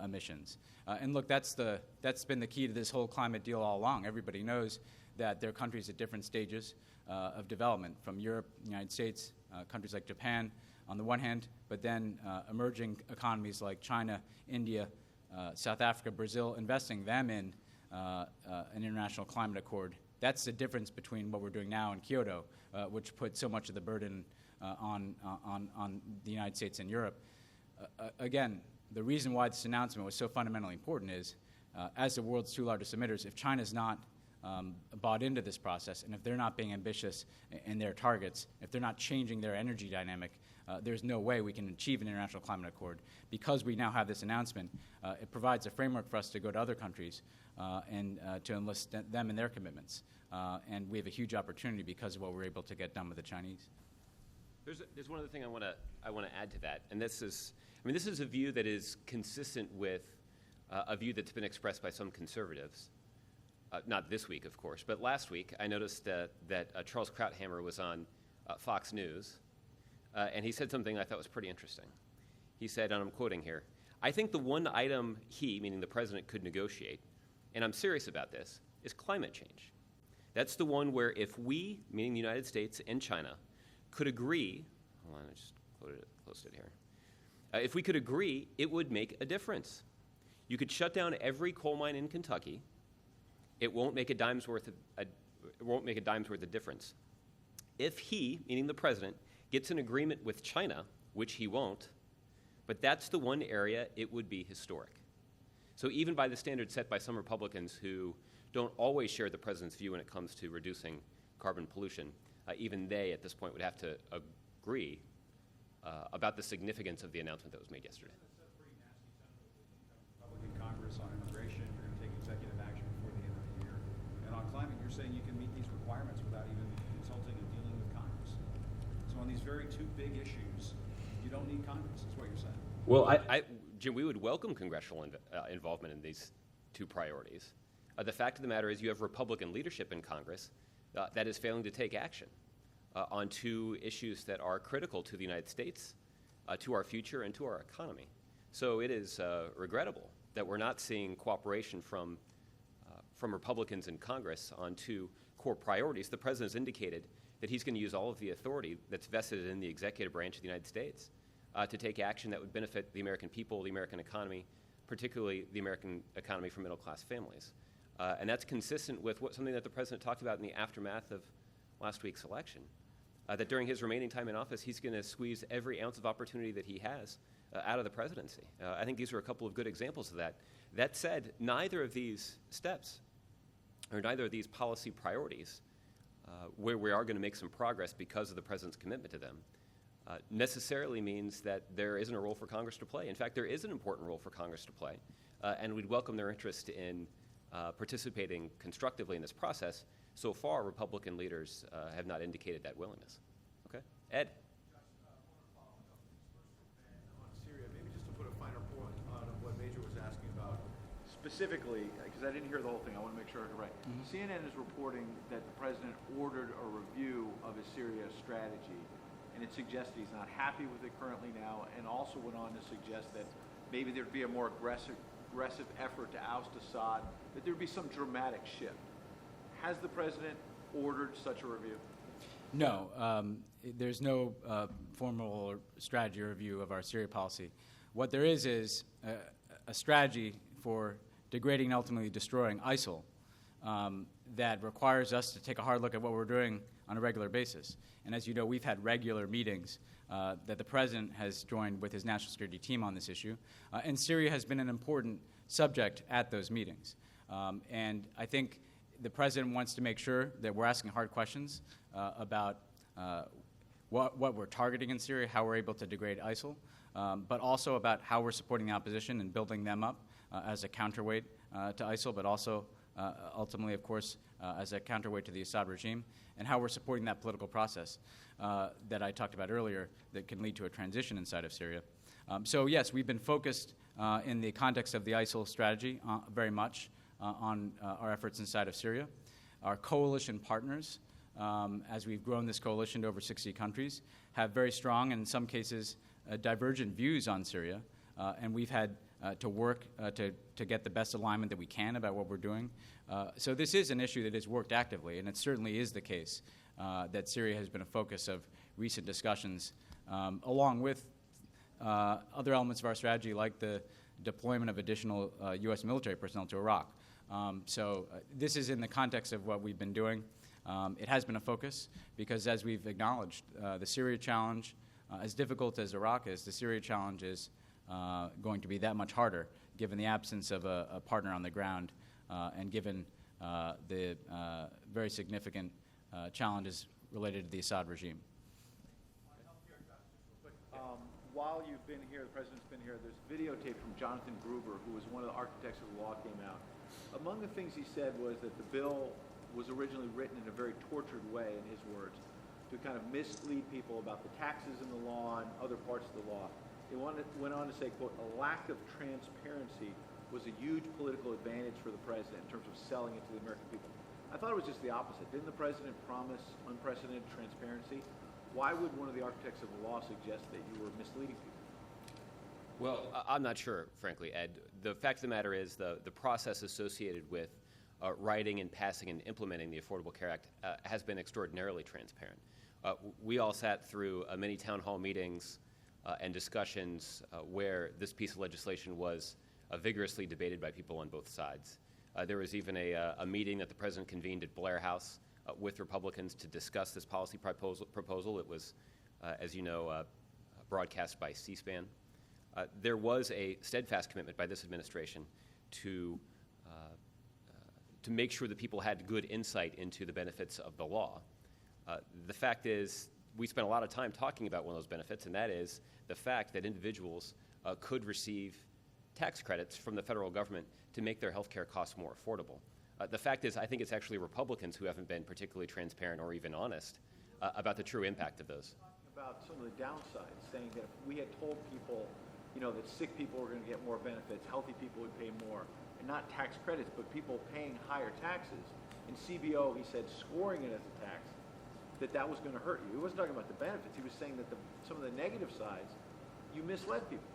emissions. And look, that's been the key to this whole climate deal all along. Everybody knows that there are countries at different stages of development, from Europe, the United States, countries like Japan on the one hand, but then emerging economies like China, India, South Africa, Brazil, investing them in an international climate accord. That's the difference between what we're doing now in Kyoto, which put so much of the burden on the United States and Europe. Again, the reason why this announcement was so fundamentally important is, as the world's 2 largest emitters, if China's not bought into this process, and if they're not being ambitious in their targets, if they're not changing their energy dynamic, there's no way we can achieve an international climate accord. Because we now have this announcement, it provides a framework for us to go to other countries and to enlist them in their commitments. And we have a huge opportunity because of what we're able to get done with the Chinese. There's one other thing I want to add to that, and this is a view that is consistent with a view that's been expressed by some conservatives. Not this week, of course, but last week I noticed that Charles Krauthammer was on Fox News, and he said something I thought was pretty interesting. He said, and I'm quoting here, "I think the one item he," meaning the president, "could negotiate, and I'm serious about this, is climate change. That's the one where if we," meaning the United States and China, "could agree," hold on, I just closed it here. "If we could agree, it would make a difference. You could shut down every coal mine in Kentucky. It won't make a dime's worth of difference. If he," meaning the president, "gets an agreement with China," which he won't, but that's the one area it would be historic. So even by the standards set by some Republicans who don't always share the president's view when it comes to reducing carbon pollution, even they at this point would have to agree about the significance of the announcement that was made yesterday. Republican Congress on immigration, you're going to take executive action before the end of the year. And on climate, you're saying you can meet these requirements without even consulting and dealing with Congress. So on these very two big issues, you don't need Congress, is what you're saying. Well, Jim, we would welcome congressional involvement in these two priorities. The fact of the matter is you have Republican leadership in Congress that is failing to take action on two issues that are critical to the United States, to our future, and to our economy. So it is regrettable that we're not seeing cooperation from Republicans in Congress on two core priorities. The President has indicated that he's going to use all of the authority that's vested in the executive branch of the United States to take action that would benefit the American people, the American economy, particularly the American economy for middle-class families. And that's consistent with something that the President talked about in the aftermath of last week's election, that during his remaining time in office, he's going to squeeze every ounce of opportunity that he has out of the presidency. I think these are a couple of good examples of that. That said, neither of these steps, or neither of these policy priorities, where we are going to make some progress because of the President's commitment to them, necessarily means that there isn't a role for Congress to play. In fact, there is an important role for Congress to play, and we'd welcome their interest in participating constructively in this process. So far, Republican leaders have not indicated that willingness. Okay? Ed? On Syria, maybe just to put a finer point on what Major was asking about. Specifically, because I didn't hear the whole thing, I want to make sure I heard it right. CNN is reporting that the President ordered a review of his Syria strategy, and it suggests he's not happy with it currently now, and also went on to suggest that maybe there'd be a more aggressive effort to oust Assad, that there'd be some dramatic shift. Has the President ordered such a review? No, there's no formal strategy or review of our Syria policy. What there is a strategy for degrading and ultimately destroying ISIL that requires us to take a hard look at what we're doing on a regular basis. And as you know, we've had regular meetings that the President has joined with his national security team on this issue, and Syria has been an important subject at those meetings. And I think the President wants to make sure that we're asking hard questions about what we're targeting in Syria, how we're able to degrade ISIL, but also about how we're supporting the opposition and building them up as a counterweight to ISIL, but also ultimately, of course, as a counterweight to the Assad regime, and how we're supporting that political process that I talked about earlier that can lead to a transition inside of Syria. So yes, we've been focused in the context of the ISIL strategy very much on our efforts inside of Syria. Our coalition partners, as we've grown this coalition to over 60 countries, have very strong and in some cases divergent views on Syria, and we've had to work to get the best alignment that we can about what we're doing. So this is an issue that is worked actively, and it certainly is the case that Syria has been a focus of recent discussions, along with other elements of our strategy like the deployment of additional U.S. military personnel to Iraq. So this is in the context of what we've been doing. It has been a focus because, as we've acknowledged, the Syria challenge, as difficult as Iraq is, the Syria challenge is going to be that much harder given the absence of a partner on the ground and given the very significant challenges related to the Assad regime. While you've been here, the President's been here, there's videotape from Jonathan Gruber, who was one of the architects of the law, came out. Among the things he said was that the bill was originally written in a very tortured way, in his words, to kind of mislead people about the taxes in the law and other parts of the law. He went on to say, quote, a lack of transparency was a huge political advantage for the President in terms of selling it to the American people. I thought it was just the opposite. Didn't the President promise unprecedented transparency? Why would one of the architects of the law suggest that you were misleading people? Well, I'm not sure, frankly, Ed. The fact of the matter is the process associated with writing and passing and implementing the Affordable Care Act has been extraordinarily transparent. We all sat through many town hall meetings and discussions where this piece of legislation was vigorously debated by people on both sides. There was even a meeting that the President convened at Blair House with Republicans to discuss this policy proposal. It was, as you know, broadcast by C-SPAN. There was a steadfast commitment by this administration to make sure that people had good insight into the benefits of the law. The fact is, we spent a lot of time talking about one of those benefits, and that is the fact that individuals could receive tax credits from the federal government to make their health care costs more affordable. The fact is, I think it's actually Republicans who haven't been particularly transparent or even honest about the true impact of those. About some of the downsides, saying that if we had told people, that sick people were going to get more benefits, healthy people would pay more, and not tax credits, but people paying higher taxes. In CBO, he said scoring it as a tax, that was going to hurt you. He wasn't talking about the benefits. He was saying that some of the negative sides, you misled people.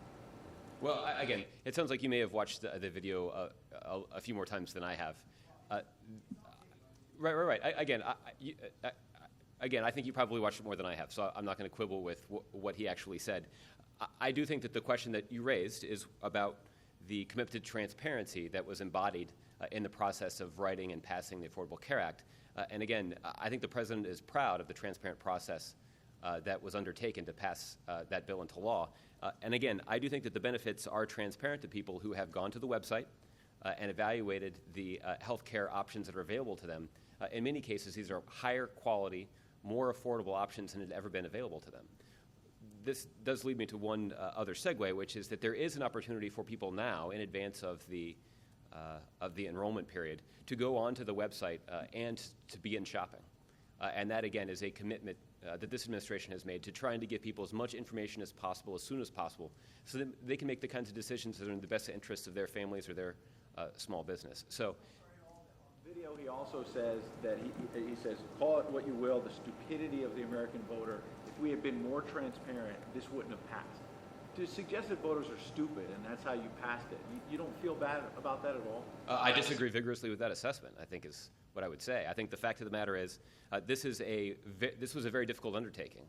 Well, again, it sounds like you may have watched the video a few more times than I have. Right. Again, I think you probably watched it more than I have, so I'm not going to quibble with what he actually said. I do think that the question that you raised is about the commitment to transparency that was embodied in the process of writing and passing the Affordable Care Act. And again, I think the president is proud of the transparent process that was undertaken to pass that bill into law. And again, I do think that the benefits are transparent to people who have gone to the website and evaluated the health care options that are available to them. In many cases, these are higher quality, more affordable options than had ever been available to them. This does lead me to one other segue, which is that there is an opportunity for people now, in advance of the enrollment period, to go onto the website and to begin shopping. And that, again, is a commitment that this administration has made to trying to give people as much information as possible, as soon as possible, so that they can make the kinds of decisions that are in the best interests of their families or their small business. So, Video, he also says that he says, call it what you will, the stupidity of the American voter. If we had been more transparent, this wouldn't have passed. To suggest that voters are stupid and that's how you passed it, you don't feel bad about that at all? I disagree vigorously with that assessment, I think is what I would say. I think the fact of the matter is this was a very difficult undertaking.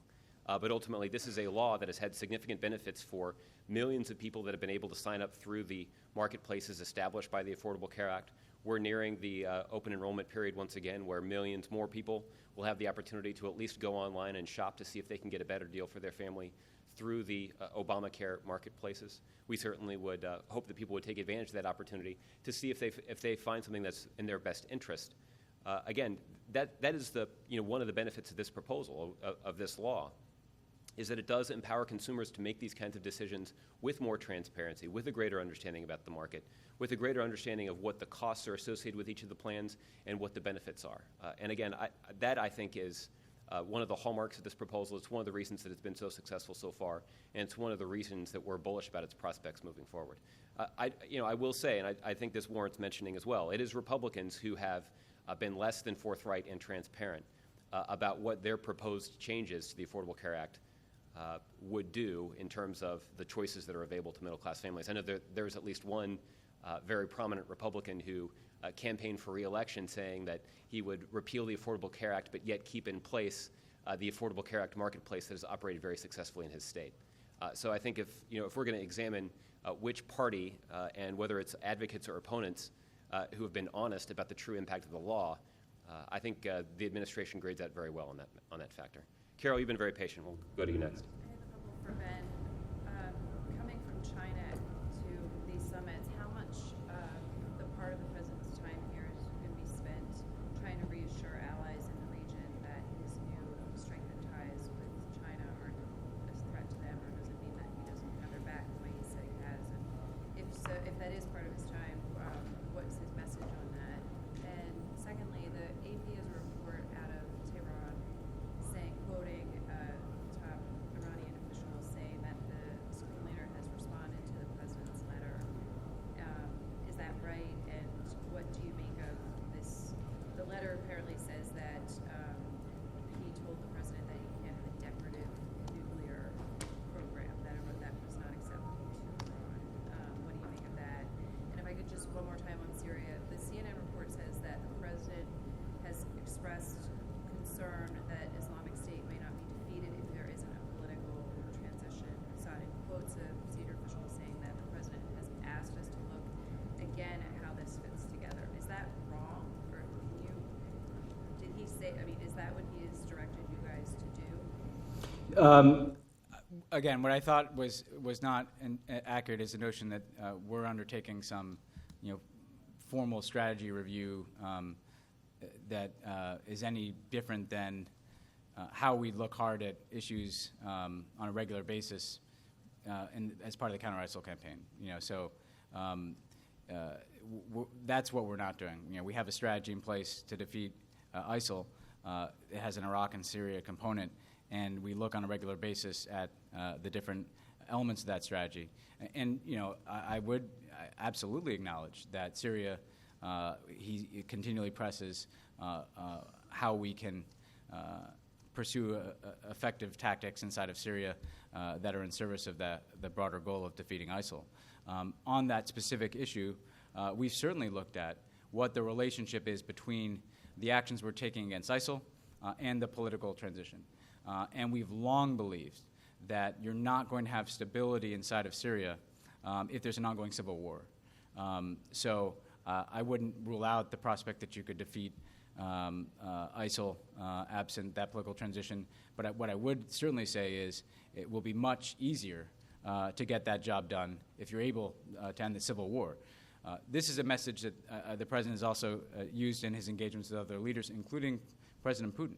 But ultimately, this is a law that has had significant benefits for millions of people that have been able to sign up through the marketplaces established by the Affordable Care Act. We're nearing the open enrollment period once again, where millions more people will have the opportunity to at least go online and shop to see if they can get a better deal for their family through the Obamacare marketplaces. We certainly would hope that people would take advantage of that opportunity to see if they find something that's in their best interest. Again, that is one of the benefits of this proposal, of this law, is that it does empower consumers to make these kinds of decisions with more transparency, with a greater understanding about the market, with a greater understanding of what the costs are associated with each of the plans and what the benefits are. And again, I think is one of the hallmarks of this proposal. It's one of the reasons that it's been so successful so far, and it's one of the reasons that we're bullish about its prospects moving forward. I will say, and I think this warrants mentioning as well, it is Republicans who have been less than forthright and transparent about what their proposed changes to the Affordable Care Act would do in terms of the choices that are available to middle-class families. I know there's at least one very prominent Republican who campaigned for re-election saying that he would repeal the Affordable Care Act but yet keep in place the Affordable Care Act marketplace that has operated very successfully in his state. So I think if we're going to examine which party and whether it's advocates or opponents who have been honest about the true impact of the law, I think the administration grades that very well on that factor. Carol, you've been very patient. We'll go to you next. I have a couple for Ben. Coming from China to these summits, how much the part of the president's time here is going to be spent trying to reassure allies in the region that his new strengthened ties with China aren't a threat to them, or does it mean that he doesn't have their back the way he said he has? And if that is part of his time, what's his message on that? And secondly, the AP has a report out of Tehran quoting top Iranian officials saying that the Supreme Leader has responded to the president's letter. Is that right? And what do you make of this? The letter apparently says that he told the president that he can't have a decorative nuclear program, that was not acceptable to Iran. What do you make of that? And if I could just one more time on Syria, the CNN report says that the president has expressed concern that Islamic State may not be defeated if there isn't a political transition. Citing quotes of senior officials saying that the president has asked us to look again at how this fits together. Is that wrong? Or did he say, is that what he has directed you guys to do? Again, what I thought was not accurate is the notion that we're undertaking some, formal strategy review that is any different than how we look hard at issues on a regular basis and as part of the counter-ISIL campaign. That's what we're not doing. We have a strategy in place to defeat ISIL. It has an Iraq and Syria component, and we look on a regular basis at the different elements of that strategy. And I would absolutely acknowledge that Syria, he continually presses how we can pursue effective tactics inside of Syria that are in service of the broader goal of defeating ISIL. On that specific issue, we've certainly looked at what the relationship is between the actions we're taking against ISIL and the political transition. And we've long believed that you're not going to have stability inside of Syria if there's an ongoing civil war. So I wouldn't rule out the prospect that you could defeat ISIL absent that political transition. But what I would certainly say is it will be much easier to get that job done if you're able to end the civil war. This is a message that the President has also used in his engagements with other leaders, including President Putin,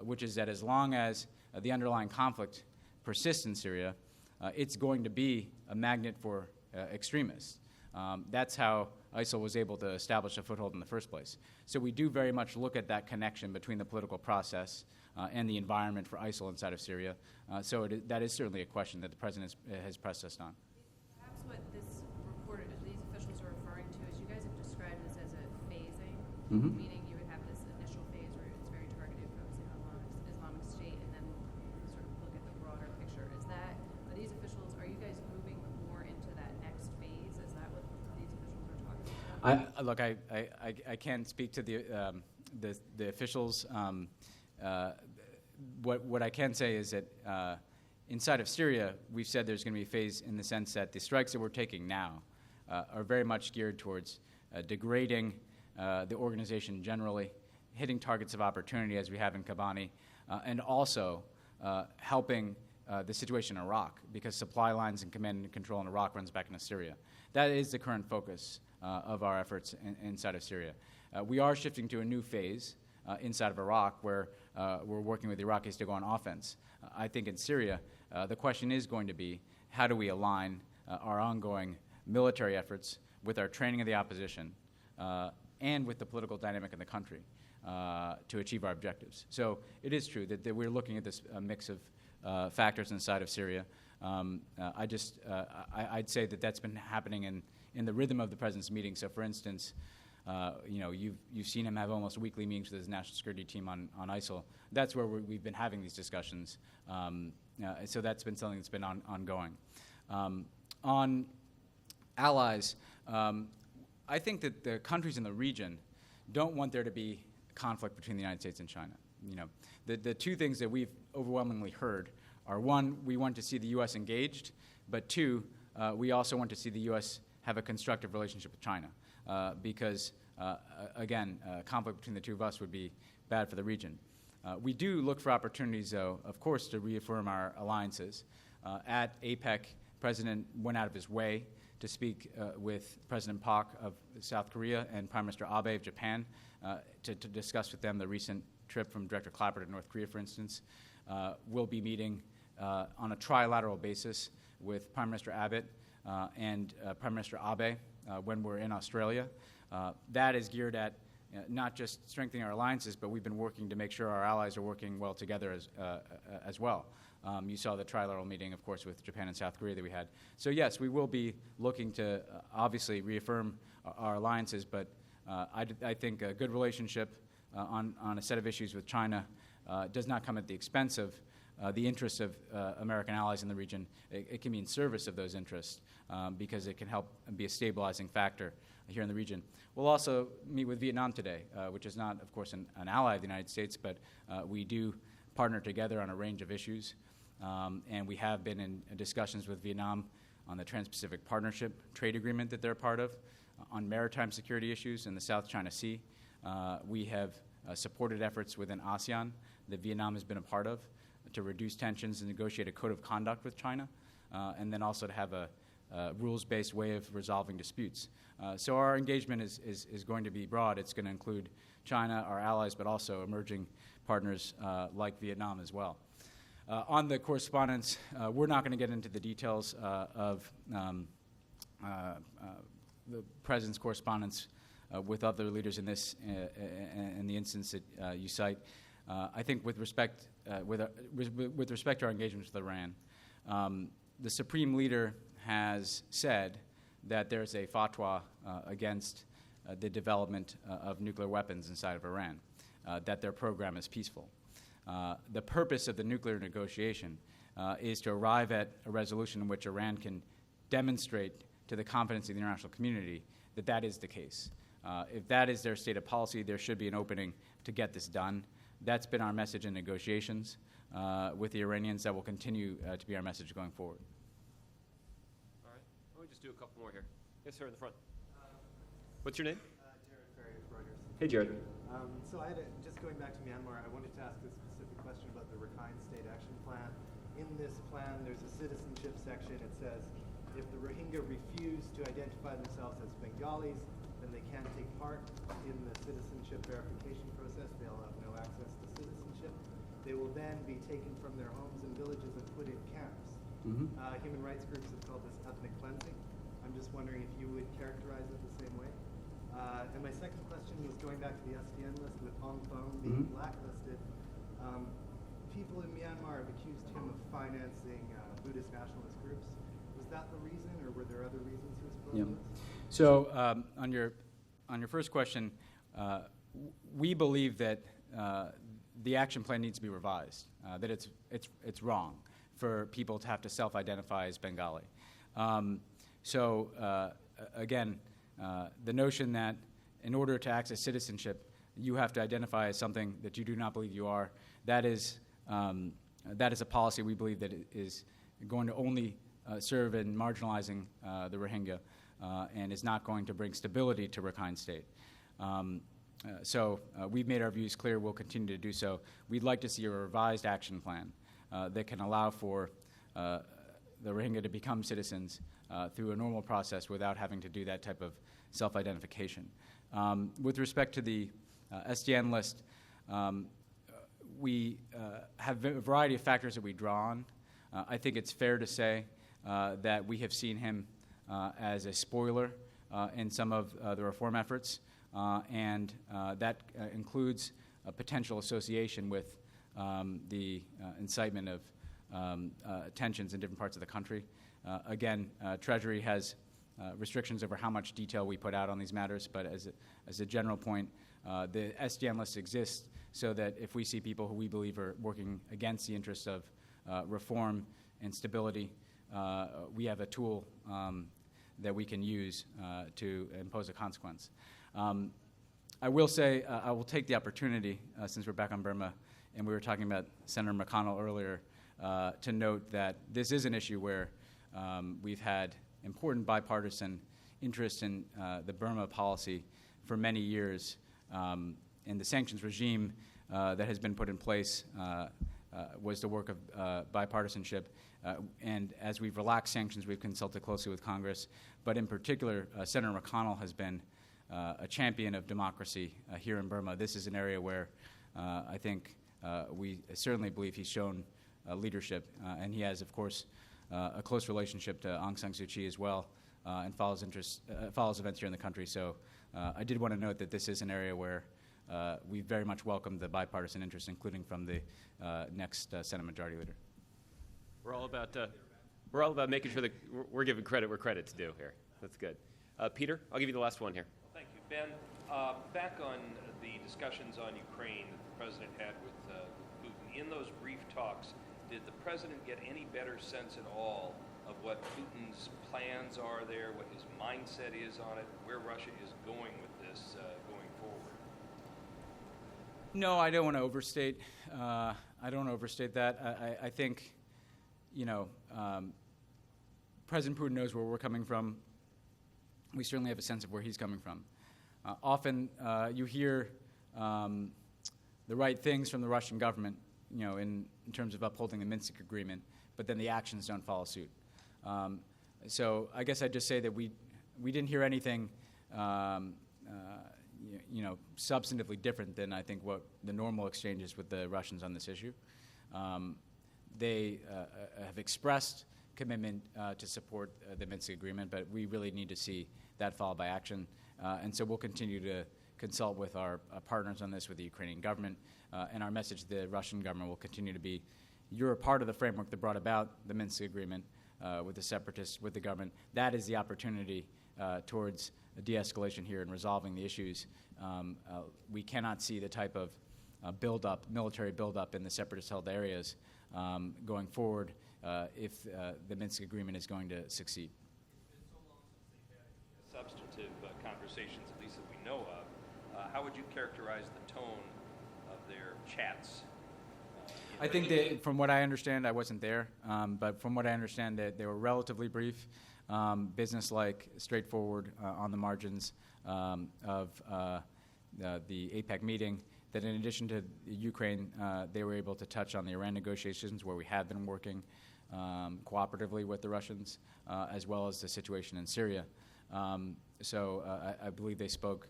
which is that as long as the underlying conflict persists in Syria, it's going to be a magnet for extremists. That's how ISIL was able to establish a foothold in the first place. So we do very much look at that connection between the political process and the environment for ISIL inside of Syria. That is certainly a question that the President has pressed us on. Perhaps what this report, these officials are referring to is you guys have described this as a phasing, meaning you would have this initial phase where it's very targeted, focusing on Islamic State, and then sort of look at the broader picture. Are these officials, are you guys moving more into that next phase? Is that what these officials are talking about? Look, I can't speak to the officials. What I can say is that inside of Syria, we've said there's going to be a phase in the sense that the strikes that we're taking now are very much geared towards degrading the organization generally, hitting targets of opportunity as we have in Kobani, and also helping the situation in Iraq, because supply lines and command and control in Iraq runs back into Syria. That is the current focus of our efforts inside of Syria. We are shifting to a new phase inside of Iraq where we're working with the Iraqis to go on offense. I think in Syria, the question is going to be, how do we align our ongoing military efforts with our training of the opposition and with the political dynamic in the country to achieve our objectives? So it is true that we're looking at this mix of factors inside of Syria. I'd say that that's been happening in the rhythm of the President's meeting. So, for instance, you've seen him have almost weekly meetings with his national security team on ISIL. That's where we've been having these discussions. So that's been something that's been ongoing. On allies, I think that the countries in the region don't want there to be conflict between the United States and China. The two things that we've overwhelmingly heard are, one, we want to see the U.S. engaged, but two, we also want to see the U.S. have a constructive relationship with China. Because, again, conflict between the two of us would be bad for the region. We do look for opportunities, though, of course, to reaffirm our alliances. At APEC, the President went out of his way to speak with President Park of South Korea and Prime Minister Abe of Japan to discuss with them the recent trip from Director Clapper to North Korea, for instance. We'll be meeting on a trilateral basis with Prime Minister Abbott and Prime Minister Abe when we're in Australia. That is geared at not just strengthening our alliances, but we've been working to make sure our allies are working well together as well. You saw the trilateral meeting, of course, with Japan and South Korea that we had. So yes, we will be looking to obviously reaffirm our alliances, but I think a good relationship on a set of issues with China does not come at the expense of the interests of American allies in the region. It can be in service of those interests because it can help be a stabilizing factor here in the region. We'll also meet with Vietnam today, which is not, of course, an ally of the United States, but we do partner together on a range of issues. And we have been in discussions with Vietnam on the Trans-Pacific Partnership trade agreement that they're a part of, on maritime security issues in the South China Sea. We have supported efforts within ASEAN that Vietnam has been a part of to reduce tensions and negotiate a code of conduct with China, and then also to have a rules-based way of resolving disputes. So our engagement is going to be broad. It's going to include China, our allies, but also emerging partners like Vietnam as well. On the correspondence, we're not going to get into the details of the President's correspondence with other leaders in this, in the instance that you cite. I think with respect to our engagement with Iran, the Supreme Leader has said that there's a fatwa against the development of nuclear weapons inside of Iran, that their program is peaceful. The purpose of the nuclear negotiation is to arrive at a resolution in which Iran can demonstrate to the confidence of the international community that that is the case. If that is their stated policy, there should be an opening to get this done. That's been our message in negotiations with the Iranians. That will continue to be our message going forward. All right. Why don't we just do a couple more here? Yes, sir, in the front. What's your name? Jared Ferry with Reuters. Hey, Jared. So just going back to Myanmar, I wanted to ask a specific question about the Rakhine State Action Plan. In this plan, there's a citizenship section. It says, if the Rohingya refuse to identify themselves as Bengalis, then they can't take part in the citizenship verification process. They'll have no access to citizenship. They will then be taken from their homes and villages and put in camps. Human rights groups have called this ethnic cleansing. I'm just wondering if you would characterize it the same way. And my second question was going back to the SDN list with Hong Kong being blacklisted. People in Myanmar have accused him of financing Buddhist nationalist groups. Was that the reason, or were there other reasons he was put on the list? So on your first question, we believe that the action plan needs to be revised. That it's wrong for people to have to self-identify as Bengali. Again, the notion that in order to access citizenship, you have to identify as something that you do not believe you are, that is a policy we believe that is going to only serve in marginalizing the Rohingya and is not going to bring stability to Rakhine State. We've made our views clear. We'll continue to do so. We'd like to see a revised action plan that can allow for the Rohingya to become citizens through a normal process without having to do that type of self-identification. With respect to the SDN list, we have a variety of factors that we draw on. I think it's fair to say that we have seen him as a spoiler in some of the reform efforts, and that includes a potential association with the incitement of tensions in different parts of the country. Again, Treasury has restrictions over how much detail we put out on these matters, but as a general point, the SDN list exists so that if we see people who we believe are working against the interests of reform and stability, we have a tool that we can use to impose a consequence. I will say, I will take the opportunity, since we're back on Burma, and we were talking about Senator McConnell earlier, to note that this is an issue where we've had important bipartisan interest in the Burma policy for many years. And the sanctions regime that has been put in place was the work of bipartisanship. And as we've relaxed sanctions, we've consulted closely with Congress. But in particular, Senator McConnell has been a champion of democracy here in Burma. This is an area where I think we certainly believe he's shown leadership. And he has, of course, a close relationship to Aung San Suu Kyi as well, and follows events here in the country. So I did want to note that this is an area where we very much welcome the bipartisan interest, including from the next Senate Majority Leader. We're all about making sure that we're giving credit where credit's due here. That's good. Peter, I'll give you the last one here. Well, thank you, Ben. Back on the discussions on Ukraine that the president had with Putin, in those brief talks, did the president get any better sense at all of what Putin's plans are there, what his mindset is on it, where Russia is going with this going forward? No, I don't want to overstate. That. I think, President Putin knows where we're coming from. We certainly have a sense of where he's coming from. Often you hear the right things from the Russian government, in terms of upholding the Minsk agreement, but then the actions don't follow suit. So I guess I'd just say that we didn't hear anything, substantively different than I think what the normal exchanges with the Russians on this issue. They have expressed commitment to support the Minsk agreement, but we really need to see that followed by action. And so we'll continue to consult with our partners on this, with the Ukrainian government, and our message to the Russian government will continue to be, you're a part of the framework that brought about the Minsk agreement with the separatists, with the government. That is the opportunity towards a de-escalation here and resolving the issues. We cannot see the type of military buildup in the separatist-held areas going forward if the Minsk agreement is going to succeed. It's been so long since they've had substantive conversations, at least that we know of. How would you characterize the tone of their chats? I think that, from what I understand, I wasn't there, but from what I understand, that they were relatively brief, business-like, straightforward, on the margins of the APEC meeting. That in addition to Ukraine, they were able to touch on the Iran negotiations, where we have been working cooperatively with the Russians, as well as the situation in Syria. So I believe they spoke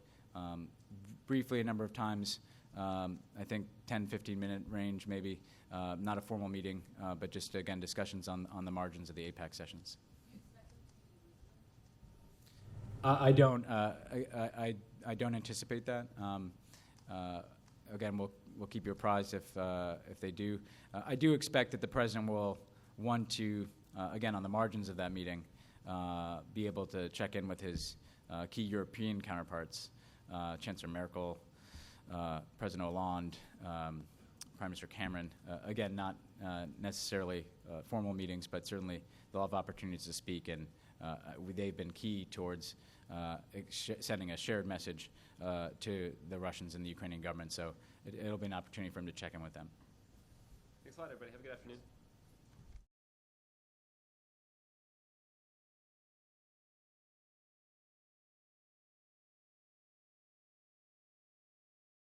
briefly a number of times, I think 10, 15-minute range maybe, not a formal meeting, but just, again, discussions on the margins of the APEC sessions. I don't anticipate that. Again, we'll keep you apprised if they do. I do expect that the president will want to, again, on the margins of that meeting, be able to check in with his key European counterparts, Chancellor Merkel, President Hollande, Prime Minister Cameron. Again, not necessarily formal meetings, but certainly they'll have opportunities to speak, and they've been key towards sending a shared message to the Russians and the Ukrainian government. So it'll be an opportunity for him to check in with them. Thanks a lot, everybody. Have a good afternoon.